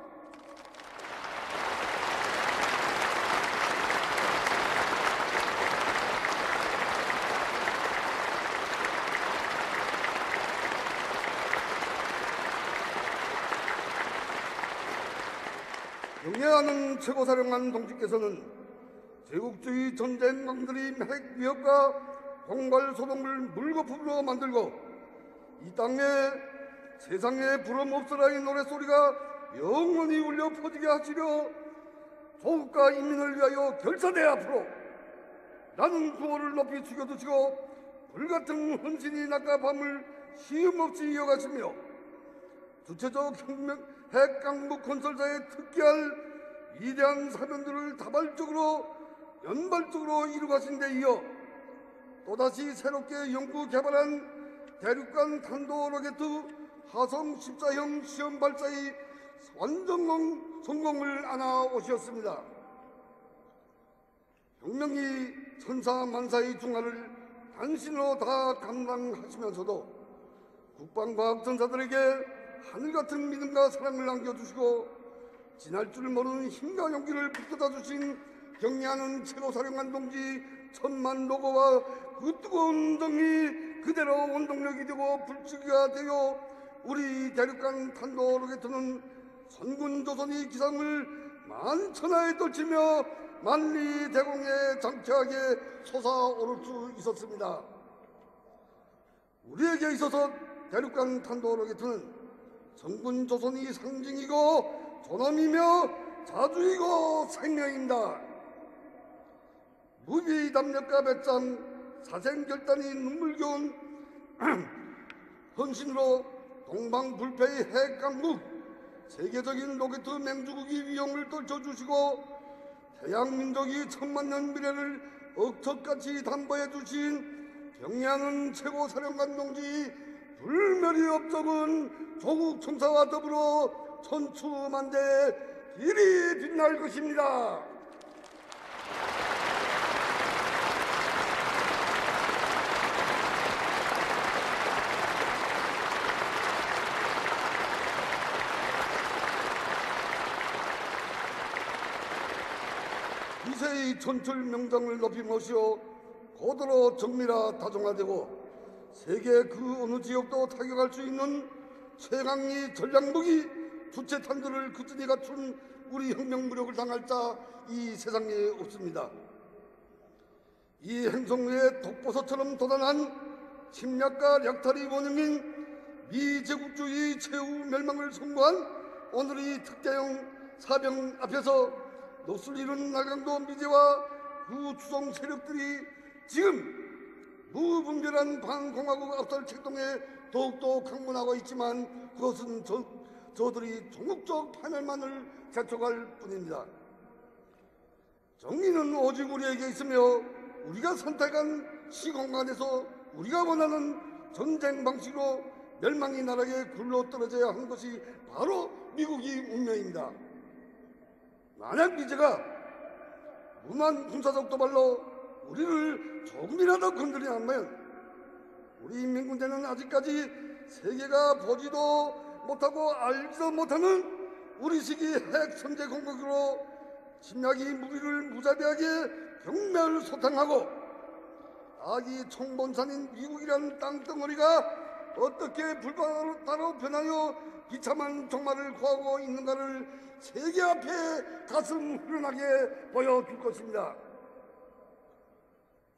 경례하는 최고사령관 동지께서는 제국주의 전쟁강들의 핵 위협과 공발 소동을 물거품으로 만들고 이 땅에 세상에 부름 없으라의 노랫소리가 영원히 울려 퍼지게 하시려 조국과 인민을 위하여 결사대 앞으로 라는 구호를 높이 죽여두시고 불같은 헌신이 낮과 밤을 쉼없이 이어가시며 주체적 핵 강국 건설사에 특기할 위대한 사명들을 다발적으로 연발적으로 이루가신 데 이어 또다시 새롭게 연구 개발한 대륙간 탄도 로켓 화성 14형 시험 발사의 완전 성공을 안아 오셨습니다. 혁명이 천사만사의 중화를 단신으로 다 감당하시면서도 국방과학 전사들에게 하늘같은 믿음과 사랑을 남겨주시고 지날 줄 모르는 힘과 용기를 북돋아 주신 경례하는 최고사령관 동지 천만 노고와 그 뜨거운 정이 그대로 원동력이 되고 불치기가 되어 우리 대륙간 탄도 로켓은 선군 조선의 기상을 만천하에 떨치며 만리 대공에 장쾌하게 솟아오를 수 있었습니다. 우리에게 있어서 대륙간 탄도 로켓은 선군 조선의 상징이고 존엄이며 자주이고 생명입니다. 무비 담력과 배짱, 사생결단이 눈물겨운 헌신으로 동방불패의 핵강국, 세계적인 로켓 맹주국의 위용을 떨쳐주시고 태양민족이 천만년 미래를 억척같이 담보해 주신 경례하는 최고사령관 동지 불멸이 업적은 조국 청사와 더불어 천추만대 길이 빛날 것입니다. 이세의 천출 명장을 높이 모시어 고도로 정밀화 다종화되고 세계 그 어느 지역도 타격할 수 있는 최강의 전략무기 주체탄도를 그들이 갖춘 우리 혁명무력을 당할 자 이 세상에 없습니다. 이 행성 외에 독보서처럼 도단한 침략과 약탈이 원흉인 미제국주의 최후 멸망을 선고한 오늘의 특대형 사병 앞에서 넋을 잃은 날강도 미제와 그 추종 세력들이 지금 무분별한 반공화국 압살 책동에 더욱더 강문하고 있지만 그것은 저들이 종국적 파멸만을 자촉할 뿐입니다. 정의는 오직 우리에게 있으며 우리가 선택한 시공간에서 우리가 원하는 전쟁 방식으로 멸망이 나라에 굴러떨어져야 하는 것이 바로 미국의 운명입니다. 만약 미제가 무난 군사적 도발로 우리를 조금이라도 건드린다면 우리 인민군대는 아직까지 세계가 보지도 못하고 알지도 못하는 우리식의 핵 선제 공격으로 침략이 무기를 무자비하게 경멸소탕하고 아기 총본산인 미국이라는 땅덩어리가 어떻게 불바다로 변하여 비참한 종말을 구하고 있는가를 세계 앞에 가슴 후련하게 보여줄 것입니다.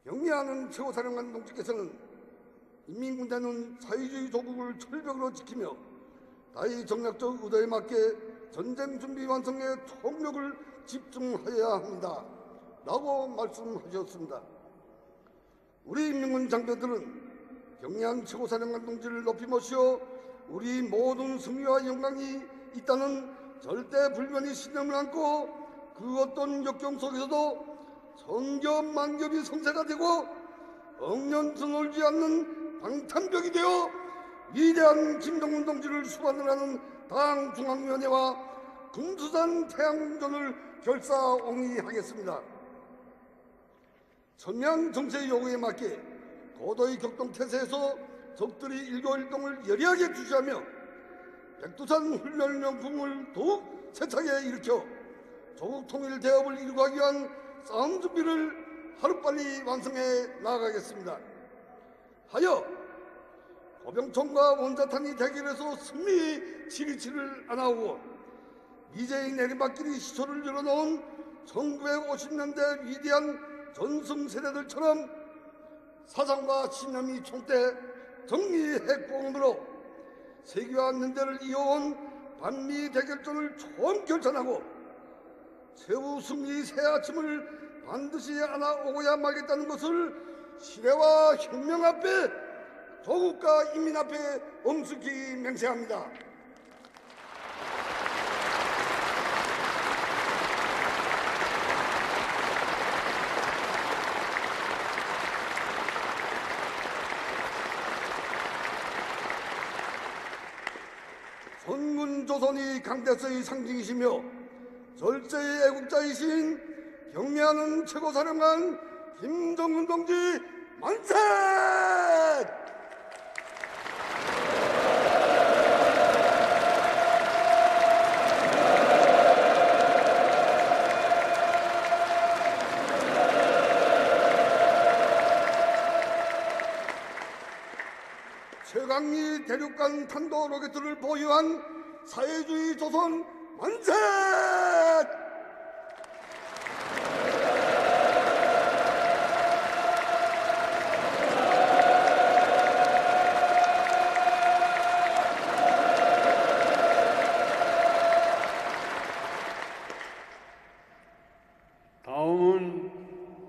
경례하는 최고사령관 동지께서는 인민군대는 사회주의 조국을 철벽으로 지키며 다의 정략적 의도에 맞게 전쟁 준비 완성에 총력을 집중해야 합니다. 라고 말씀하셨습니다. 우리 인민군 장병들은 경례한 최고사령관 동지를 높이 모시어 우리 모든 승리와 영광이 있다는 절대 불변의 신념을 안고 그 어떤 역경 속에서도 성겹만겹이 성세가 되고 억년서놀지 않는 방탄벽이 되어 위대한 김정은 동지를 수반을 하는 당 중앙위원회와 금수산 태양궁전을 결사옹위하겠습니다. 천명 정세의 요구에 맞게 고도의 격동태세에서 적들이 일거일동을 예리하게 주시하며 백두산 훈련명품을 더욱 세차게 일으켜 조국 통일 대업을 이루기 위한 싸움 준비를 하루빨리 완성해 나아가겠습니다. 하여 고병총과 원자탄이 대결해서 승리 치리치를 안아오고 미제의 내리막길이 시초를 열어놓은 1950년대 위대한 전승세대들처럼 사상과 신념이 총대 정리핵공으로 세계와 연대를 이어온 반미 대결전을 처음 결산하고 최후 승리 새 아침을 반드시 안아오고야 말겠다는 것을 시대와 혁명 앞에 조국과 인민 앞에 엄숙히 맹세합니다. 선군 조선이 강대서의 상징이시며 절제의 애국자이신 경례하는 최고사령관 김정은 동지 만세! 최강리 대륙간 탄도 로켓을 보유한 사회주의 조선 만세! 다음은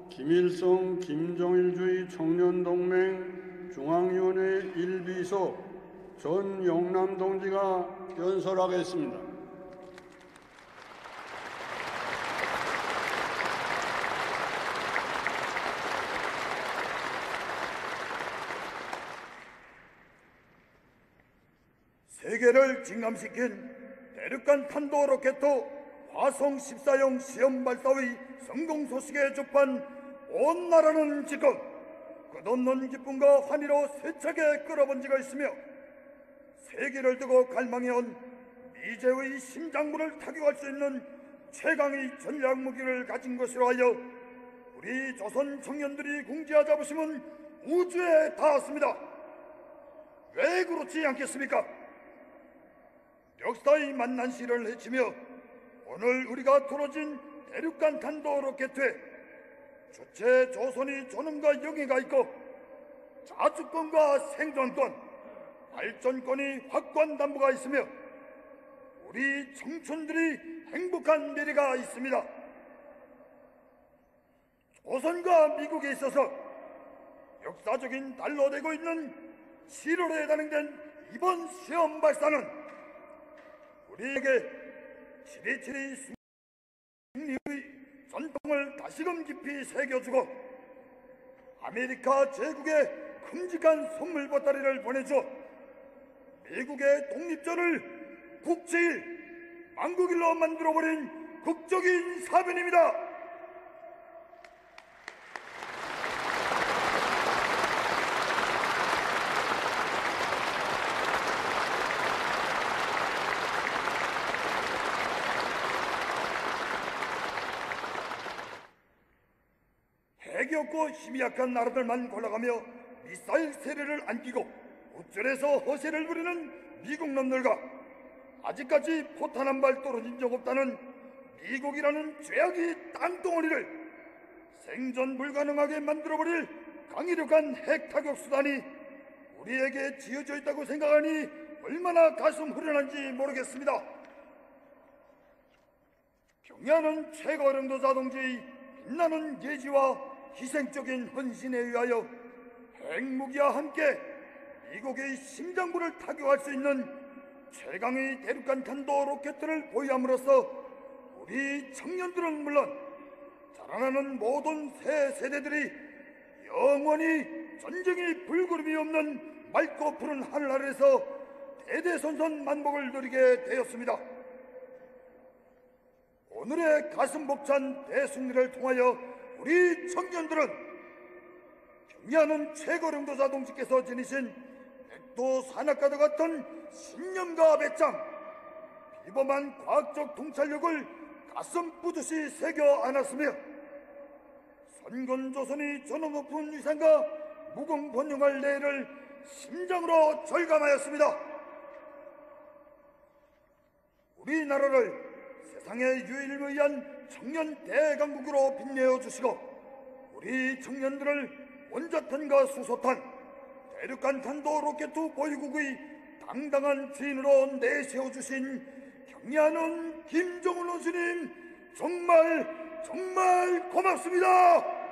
김일성 김정일주의 청년동맹 중앙위원회 1비서 전용남 동지가 연설하겠습니다. 세계를 진감시킨 대륙간 탄도 로켓 화성 14형 시험 발사의 성공 소식에 접한 온 나라는 지금 끝없는 기쁨과 환희로 세차게 끌어번지고 있으며 세계를 두고 갈망해온 미제의 심장부를 타격할 수 있는 최강의 전략 무기를 가진 것으로 하여 우리 조선 청년들이 궁지하 잡으심은 우주에 닿았습니다. 왜 그렇지 않겠습니까? 역사의 만난 시를 헤치며 오늘 우리가 두러진 대륙간 탄도 로켓에 주체 조선이 존엄과 영예가 있고 자주권과 생존권, 발전권이 확고한 담보가 있으며 우리 청춘들이 행복한 미래가 있습니다. 조선과 미국에 있어서 역사적인 달로 되고 있는 7월에 단행된 이번 시험 발사는 우리에게 7.27의 승리의 전통을 다시금 깊이 새겨주고 아메리카 제국에 큼직한 선물 보따리를 보내줘 미국의 독립전을 국제일, 망국일로 만들어버린 극적인 사변입니다. 핵이 없고 힘이 약한 나라들만 골라가며 미사일 세례를 안기고 우쭐해서 허세를 부리는 미국 놈들과 아직까지 포탄 한 발 떨어진 적 없다는 미국이라는 죄악의 땅덩어리를 생존 불가능하게 만들어버릴 강력한 핵 타격 수단이 우리에게 지어져 있다고 생각하니 얼마나 가슴 후련한지 모르겠습니다. 경야는 최고령도 자동제의 빛나는 예지와 희생적인 헌신에 의하여 핵무기와 함께 미국의 심장부를 타격할 수 있는 최강의 대륙간 탄도 로켓을 보유함으로써 우리 청년들은 물론 자라나는 모든 새 세대들이 영원히 전쟁이 불구름이 없는 맑고 푸른 하늘 아래에서 대대손손 만복을 누리게 되었습니다. 오늘의 가슴 벅찬 대승리를 통하여 우리 청년들은 경의하는 최고령도자 동지께서 지니신 백도 산악가도 같은 신념과 배짱, 비범한 과학적 통찰력을 가슴 뿌듯이 새겨 안았으며 선건조선이 전원 높은 위상과 무궁번영할 내일을 심장으로 절감하였습니다. 우리나라를 세상의 유일무이한 청년 대강국으로 빛내어 주시고 우리 청년들을 원자탄과 수소탄, 대륙간 탄도 로켓 보유국의 당당한 주인으로 내세워 주신 경의하는 김정은 원수님 정말 고맙습니다.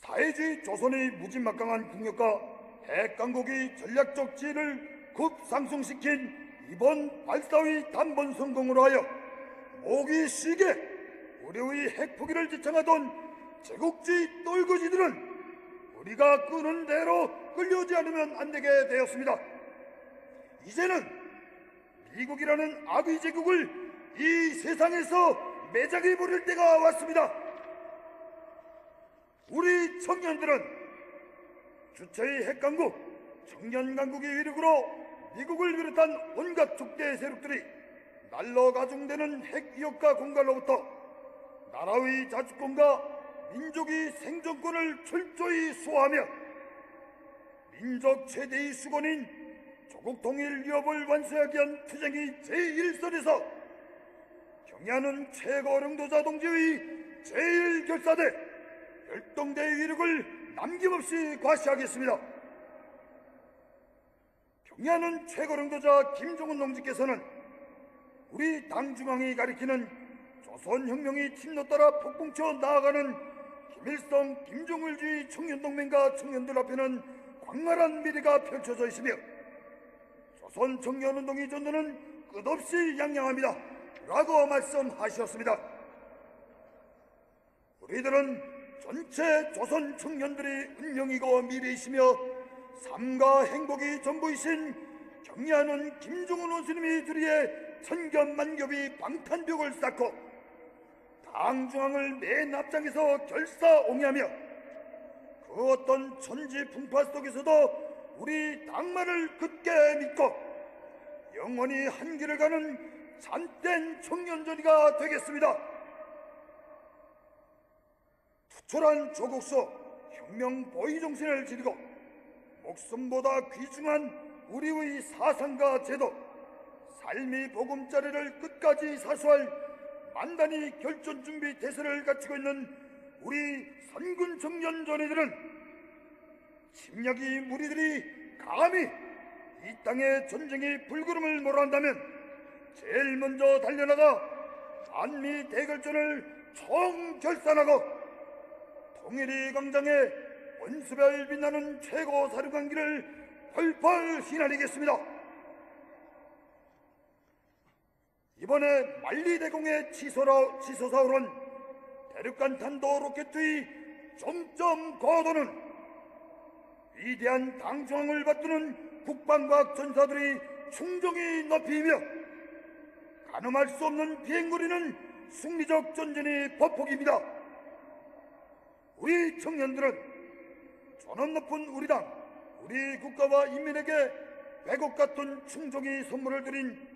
사회주의 조선의 무진막강한 국력과 핵강국의 전략적 지혜를 급상승시킨 이번 발사의 단번 성공으로 하여 목이 쉬게 우리의 핵포기를 지창하던 제국주의 똘거지들은 우리가 끄는 대로 끌려오지 않으면 안 되게 되었습니다. 이제는 미국이라는 악의 제국을 이 세상에서 매장해 버릴 때가 왔습니다. 우리 청년들은 주체의 핵강국, 청년강국의 위력으로 미국을 비롯한 온갖 적대 세력들이 날로 가중되는 핵 위협과 공갈로부터 나라의 자주권과 민족의 생존권을 철저히 수호하며 민족 최대의 수건인 조국 통일 위협을 완수하기 위한 투쟁의 제1선에서 경의하는 최고령도자 동지의 제1결사대 열동대의 위력을 남김없이 과시하겠습니다. 경의하는 최고령도자 김정은 동지께서는 우리 당 중앙이 가리키는 조선혁명의 침노 따라 폭풍쳐 나아가는 김일성, 김정일주의 청년동맹과 청년들 앞에는 광활한 미래가 펼쳐져 있으며 조선 청년운동의 전도는 끝없이 양양합니다. 라고 말씀하셨습니다. 우리들은 전체 조선 청년들의 운명이고 미래이시며 삶과 행복이 전부이신 경의하는 김정은 원수님이 드리에 천겹만겹이 방탄벽을 쌓고 당 중앙을 맨 앞장에서 결사옹이하며 그 어떤 천지풍파 속에서도 우리 당만을 굳게 믿고 영원히 한 길을 가는 참된 청년전이가 되겠습니다. 투철한 조국 속 혁명 보위 정신을 지니고 목숨보다 귀중한 우리의 사상과 제도, 삶의 보금자리를 끝까지 사수할 만단히 결전준비 대세를 갖추고 있는 우리 선군 청년 전의들은 침략이 무리들이 감히 이 땅에 전쟁의 불구름을 몰아한다면 제일 먼저 달려나가 한미 대결전을 총결산하고 통일의 광장에 원수별 빛나는 최고 사령관기를 펄펄 휘날리겠습니다. 이번에 만리대공의 치솟아오른 대륙간 탄도 로켓의 종점 고도는 위대한 당중앙을 받드는 국방과학 전사들의 충정의 높이이며 가늠할 수 없는 비행거리는 승리적 전진의 보폭입니다. 우리 청년들은 존엄 높은 우리 당, 우리 국가와 인민에게 백억 같은 충정의 선물을 드린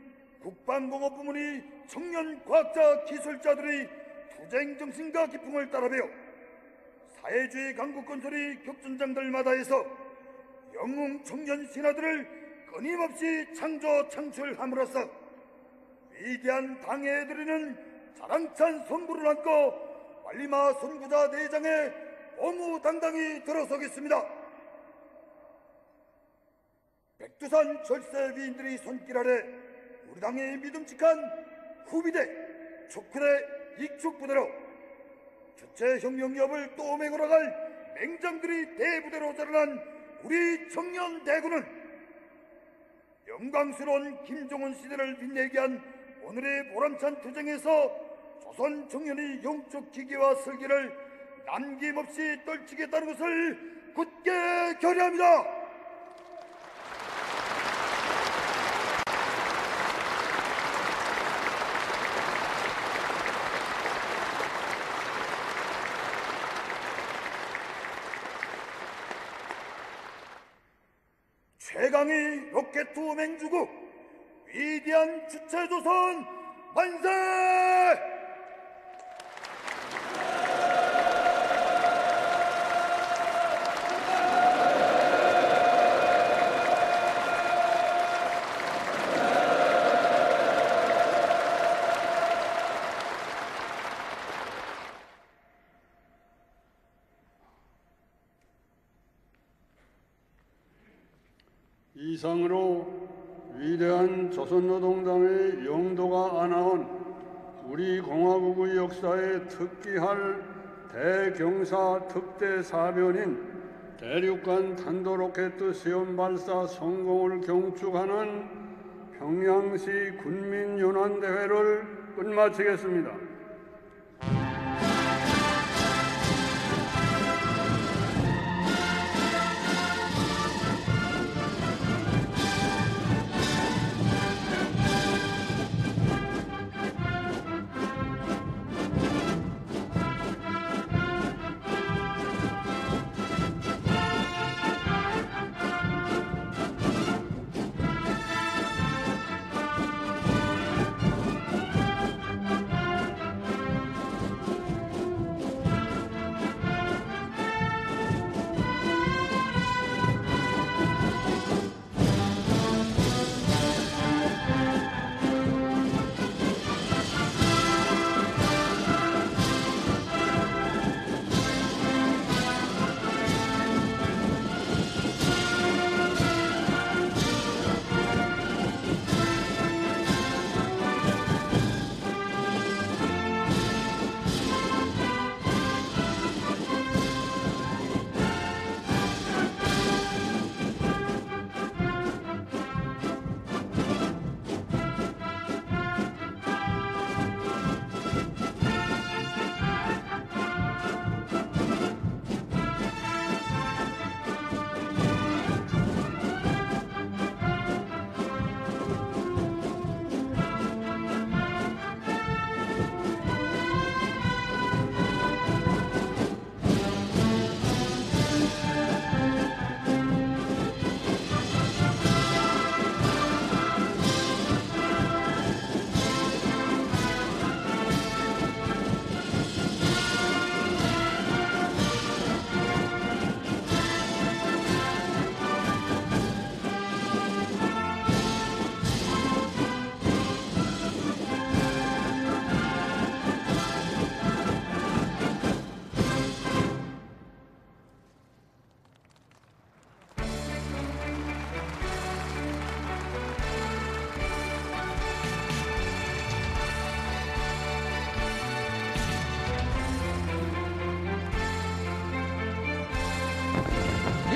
국방공업 부문의 청년 과학자 기술자들의 투쟁 정신과 기풍을 따라배워 사회주의 강국 건설의 격전장들마다에서 영웅 청년 신하들을 끊임없이 창출함으로써 위대한 당에 드리는 자랑찬 선물을 안고 말리마 선구자 내장에 오무당당히 들어서겠습니다. 백두산 절세 위인들의 손길 아래 우리 당의 믿음직한 후비대, 촉구대, 익축부대로 주체혁명기업을 또 맹으로갈 맹장들이 대부대로 자라난 우리 청년 대군은 영광스러운 김정은 시대를 빛내게 한 오늘의 보람찬 투쟁에서 조선 청년의 영적 기계와 설계를 남김없이 떨치겠다는 것을 굳게 결의합니다. 최강의 로켓 맹주국 위대한 주체조선 만세! 이상으로 위대한 조선노동당의 영도가 안아온 우리 공화국의 역사에 특기할 대경사 특대 사변인 대륙간 탄도로켓 시험 발사 성공을 경축하는 평양시 군민연환대회를 끝마치겠습니다.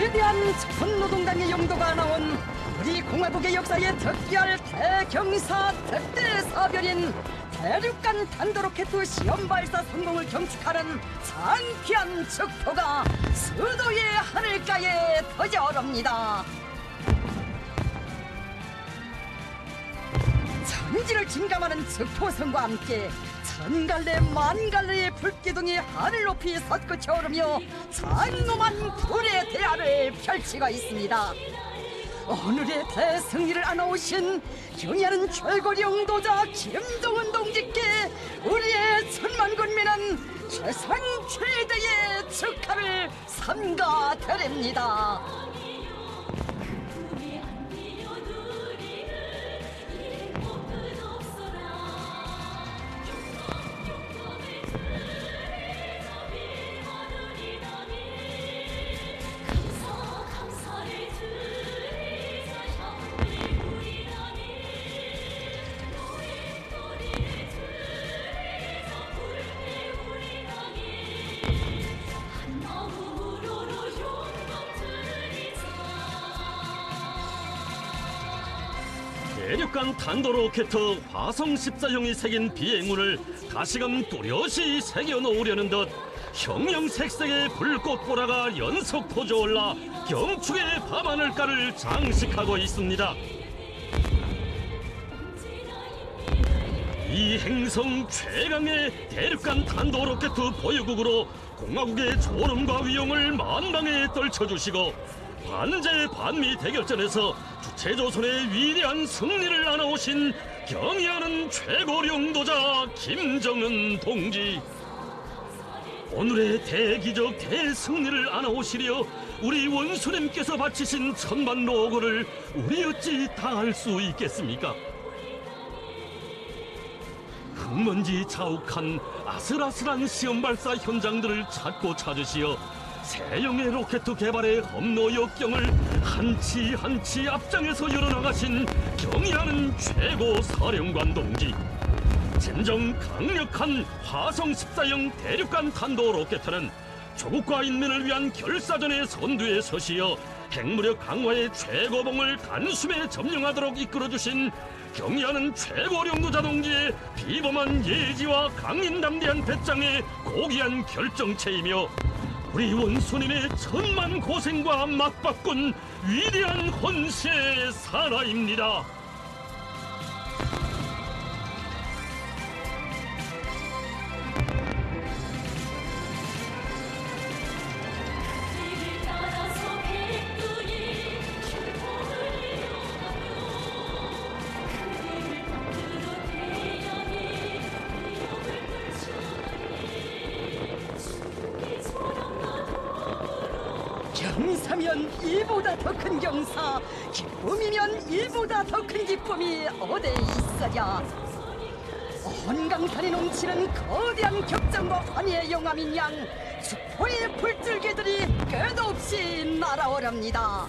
위대한 조선노동당의 용도가 나온 우리 공화국의 역사에 특기할 대경사 특대사변인 대륙간 탄도로켓 시험 발사 성공을 경축하는 장귀한 축포가 수도의 하늘가에 터져옵니다. 천지를 진감하는 축포성과 함께 천갈래 만갈래의 불기둥이 하늘 높이 솟구쳐 오르며 장엄한 불의 대화를 펼치고 있습니다. 오늘의 대승리를 안아오신 경의하는 최고 영도자 김정은 동지께 우리의 천만 군민은 세상 최대의 축하를 삼가 드립니다. 대륙간 탄도로켓 화성 14형이 새긴 비행운을 다시금 뚜렷이 새겨놓으려는 듯 형형색색의 불꽃보라가 연속 퍼져올라 경축의 밤하늘가를 장식하고 있습니다. 이 행성 최강의 대륙간 탄도로켓 보유국으로 공화국의 존엄과 위용을 만방에 떨쳐주시고 반제 반미 대결전에서 주체조선의 위대한 승리를 안아오신 경의하는 최고 영도자 김정은 동지, 오늘의 대기적 대승리를 안아오시려 우리 원수님께서 바치신 천만 노고를 우리 어찌 다 할 수 있겠습니까? 흙먼지 자욱한 아슬아슬한 시험 발사 현장들을 찾고 찾으시어 세형의 로켓 개발의 험로 역경을 한치 한치 앞장에서 열어나가신 경의하는 최고 사령관 동지, 진정 강력한 화성 14형 대륙간 탄도 로켓은 조국과 인민을 위한 결사전의 선두에 서시어 핵무력 강화의 최고봉을 단숨에 점령하도록 이끌어주신 경의하는 최고 영도자 동지의 비범한 예지와 강인담대한 배짱의 고귀한 결정체이며 우리 원수님의 천만 고생과 맞바꾼 위대한 헌시의 사나입니다. 경사면 이보다 더 큰 경사, 기쁨이면 이보다 더 큰 기쁨이 어디 있어야. 온강산이 넘치는 거대한 격정과 환희의 영암인 양 축포의 불줄기들이 끝없이 날아오렵니다.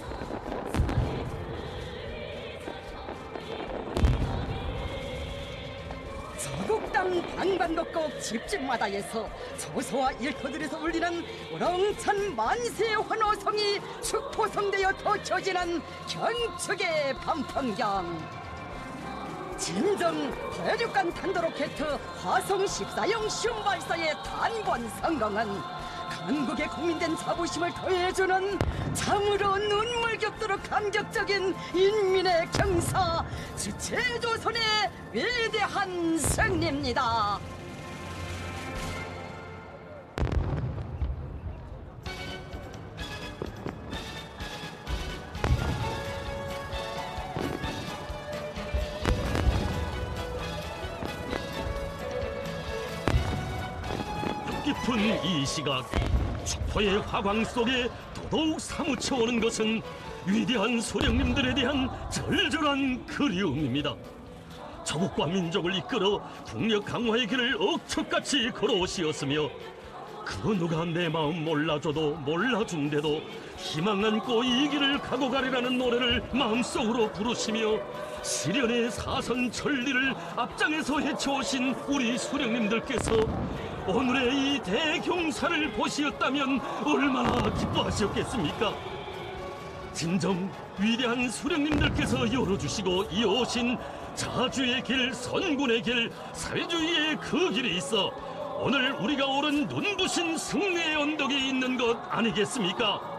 저곡당 방방곡곡 집집마다에서 소소와 일터들에서 울리는 우렁찬 만세의 환호성이 축포성되어 터쳐지는 경축의 밤풍경. 진정 대륙간 탄도로켓 화성 14형 시험 발사의 단번 성공은 한국의 국민된 자부심을 더해주는 참으로 눈물 겹도록 감격적인 인민의 경사, 주체조선의 위대한 승리입니다. 깊은 이 시각, 축포의 화광 속에 더더욱 사무쳐오는 것은 위대한 소령님들에 대한 절절한 그리움입니다. 조국과 민족을 이끌어 국력 강화의 길을 억척같이 걸어오시었으며 그 누가 내 마음 몰라줘도 몰라준대도 희망 안고 이 길을 가고 가리라는 노래를 마음속으로 부르시며 시련의 사선 천리를 앞장에서 헤쳐오신 우리 소령님들께서 오늘의 이 대경사를 보시었다면 얼마나 기뻐하셨겠습니까? 진정 위대한 수령님들께서 열어주시고 이어오신 자주의 길, 선군의 길, 사회주의의 그 길이 있어 오늘 우리가 오른 눈부신 승리의 언덕이 있는 것 아니겠습니까?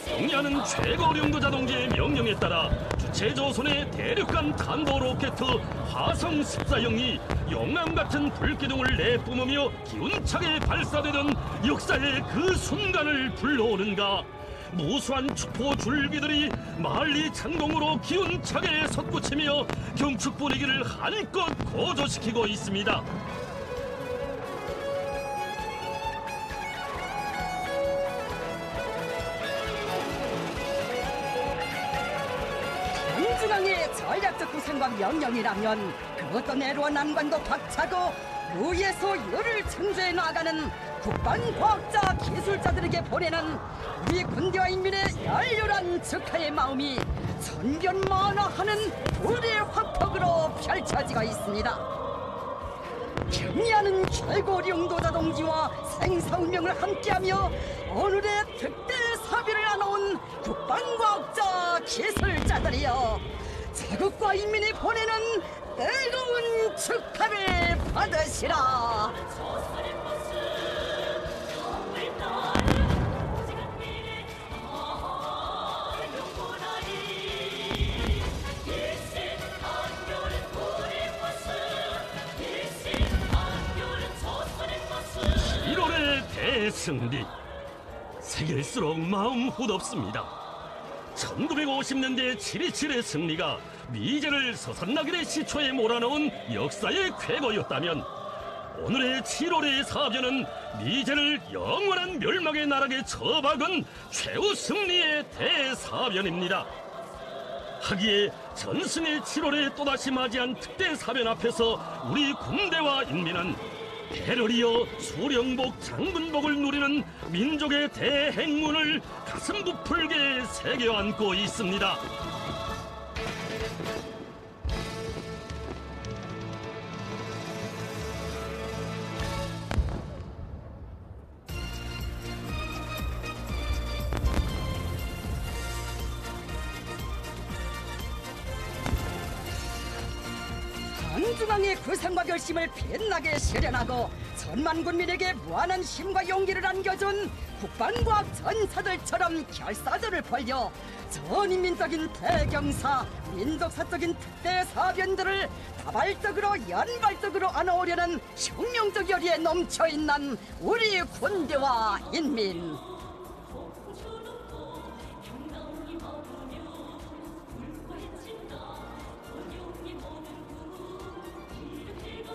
경의하는 최고령도 자동기의 명령에 따라 주체조선의 대륙간 탄도 로켓 화성 14형이 용암 같은 불기둥을 내뿜으며 기운차게 발사되던 역사의 그 순간을 불러오는가. 무수한 축포 줄기들이 만리 창공으로 기운차게 솟구치며 경축 분위기를 한껏 고조시키고 있습니다. 중앙의 전략적 구상과 명령이라면 그 어떤 애로와 난관도 박차고 무에서 열을 창조해 나가는 국방과학자 기술자들에게 보내는 우리 군대와 인민의 열렬한 축하의 마음이 천변만화하는 불의 화폭으로 펼쳐지고 있습니다. 경의하는 최고령도자 동지와 생사운명을 함께하며 오늘의 특대 사비를 나눠온 국방과학자 기술자들이여, 자국과 인민이 보내는 뜨거운 축하를 받으시라. 대승리, 새길수록 마음 후덥습니다. 1950년대 7.27의 승리가 미제를 서산나길의 시초에 몰아넣은 역사의 쾌거였다면 오늘의 7월의 사변은 미제를 영원한 멸망의 나락에 처박은 최후 승리의 대사변입니다. 하기에 전승의 7월에 또다시 맞이한 특대사변 앞에서 우리 군대와 인민은 배를 이어 수령복, 장군복을 누리는 민족의 대행문을 가슴 부풀게 새겨안고 있습니다. 한중앙의 구상과 결심을 빛나게 실현하고 천만 군민에게 무한한 힘과 용기를 안겨준 국방과학 전사들처럼 결사들을 벌여 전인민적인 대경사, 민족사적인 특대사변들을 다발적으로 연발적으로 안아오려는 혁명적 열의에 넘쳐있는 우리 군대와 인민.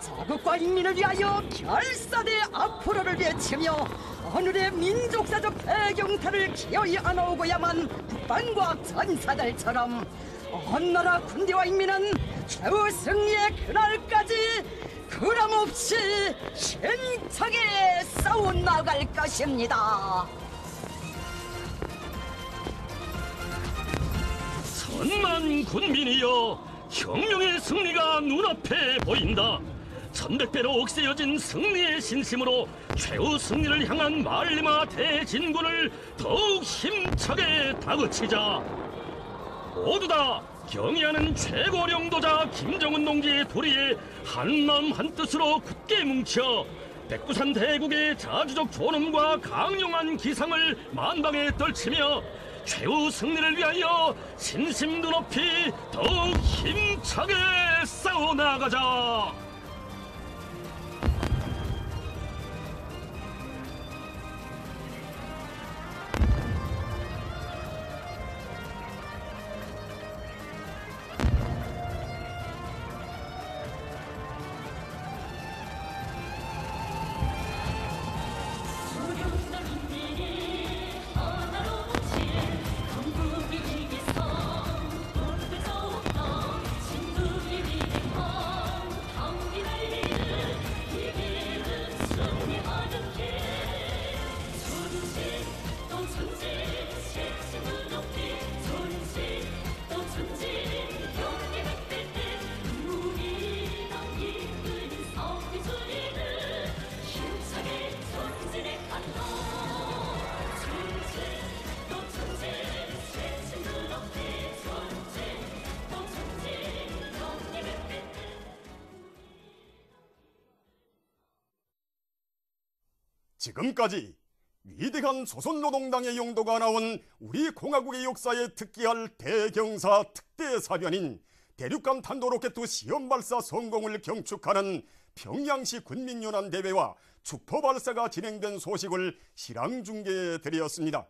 자국과 인민을 위하여 결사대 앞으로를 외치며 오늘의 민족사적 대경사를 기어이 안아오고야만 국방과학 전사들처럼 온 나라 군대와 인민은 최후 승리의 그날까지 그람없이 힘차게 싸워나갈 것입니다. 천만 군민이여, 혁명의 승리가 눈앞에 보인다. 천백배로 억세여진 승리의 신심으로 최후 승리를 향한 만리마 대진군을 더욱 힘차게 다그치자. 모두 다 경의하는 최고령도자 김정은 동지의 도리에 한마음 한뜻으로 굳게 뭉쳐 백두산 대국의 자주적 존엄과 강력한 기상을 만방에 떨치며 최후 승리를 위하여 신심 눈높이 더욱 힘차게 싸워나가자. 지금까지 위대한 조선노동당의 용도가 나온 우리 공화국의 역사에 특기할 대경사 특대사변인 대륙간 탄도로켓 시험 발사 성공을 경축하는 평양시 군민연합대회와 축포 발사가 진행된 소식을 실황 중계해 드렸습니다.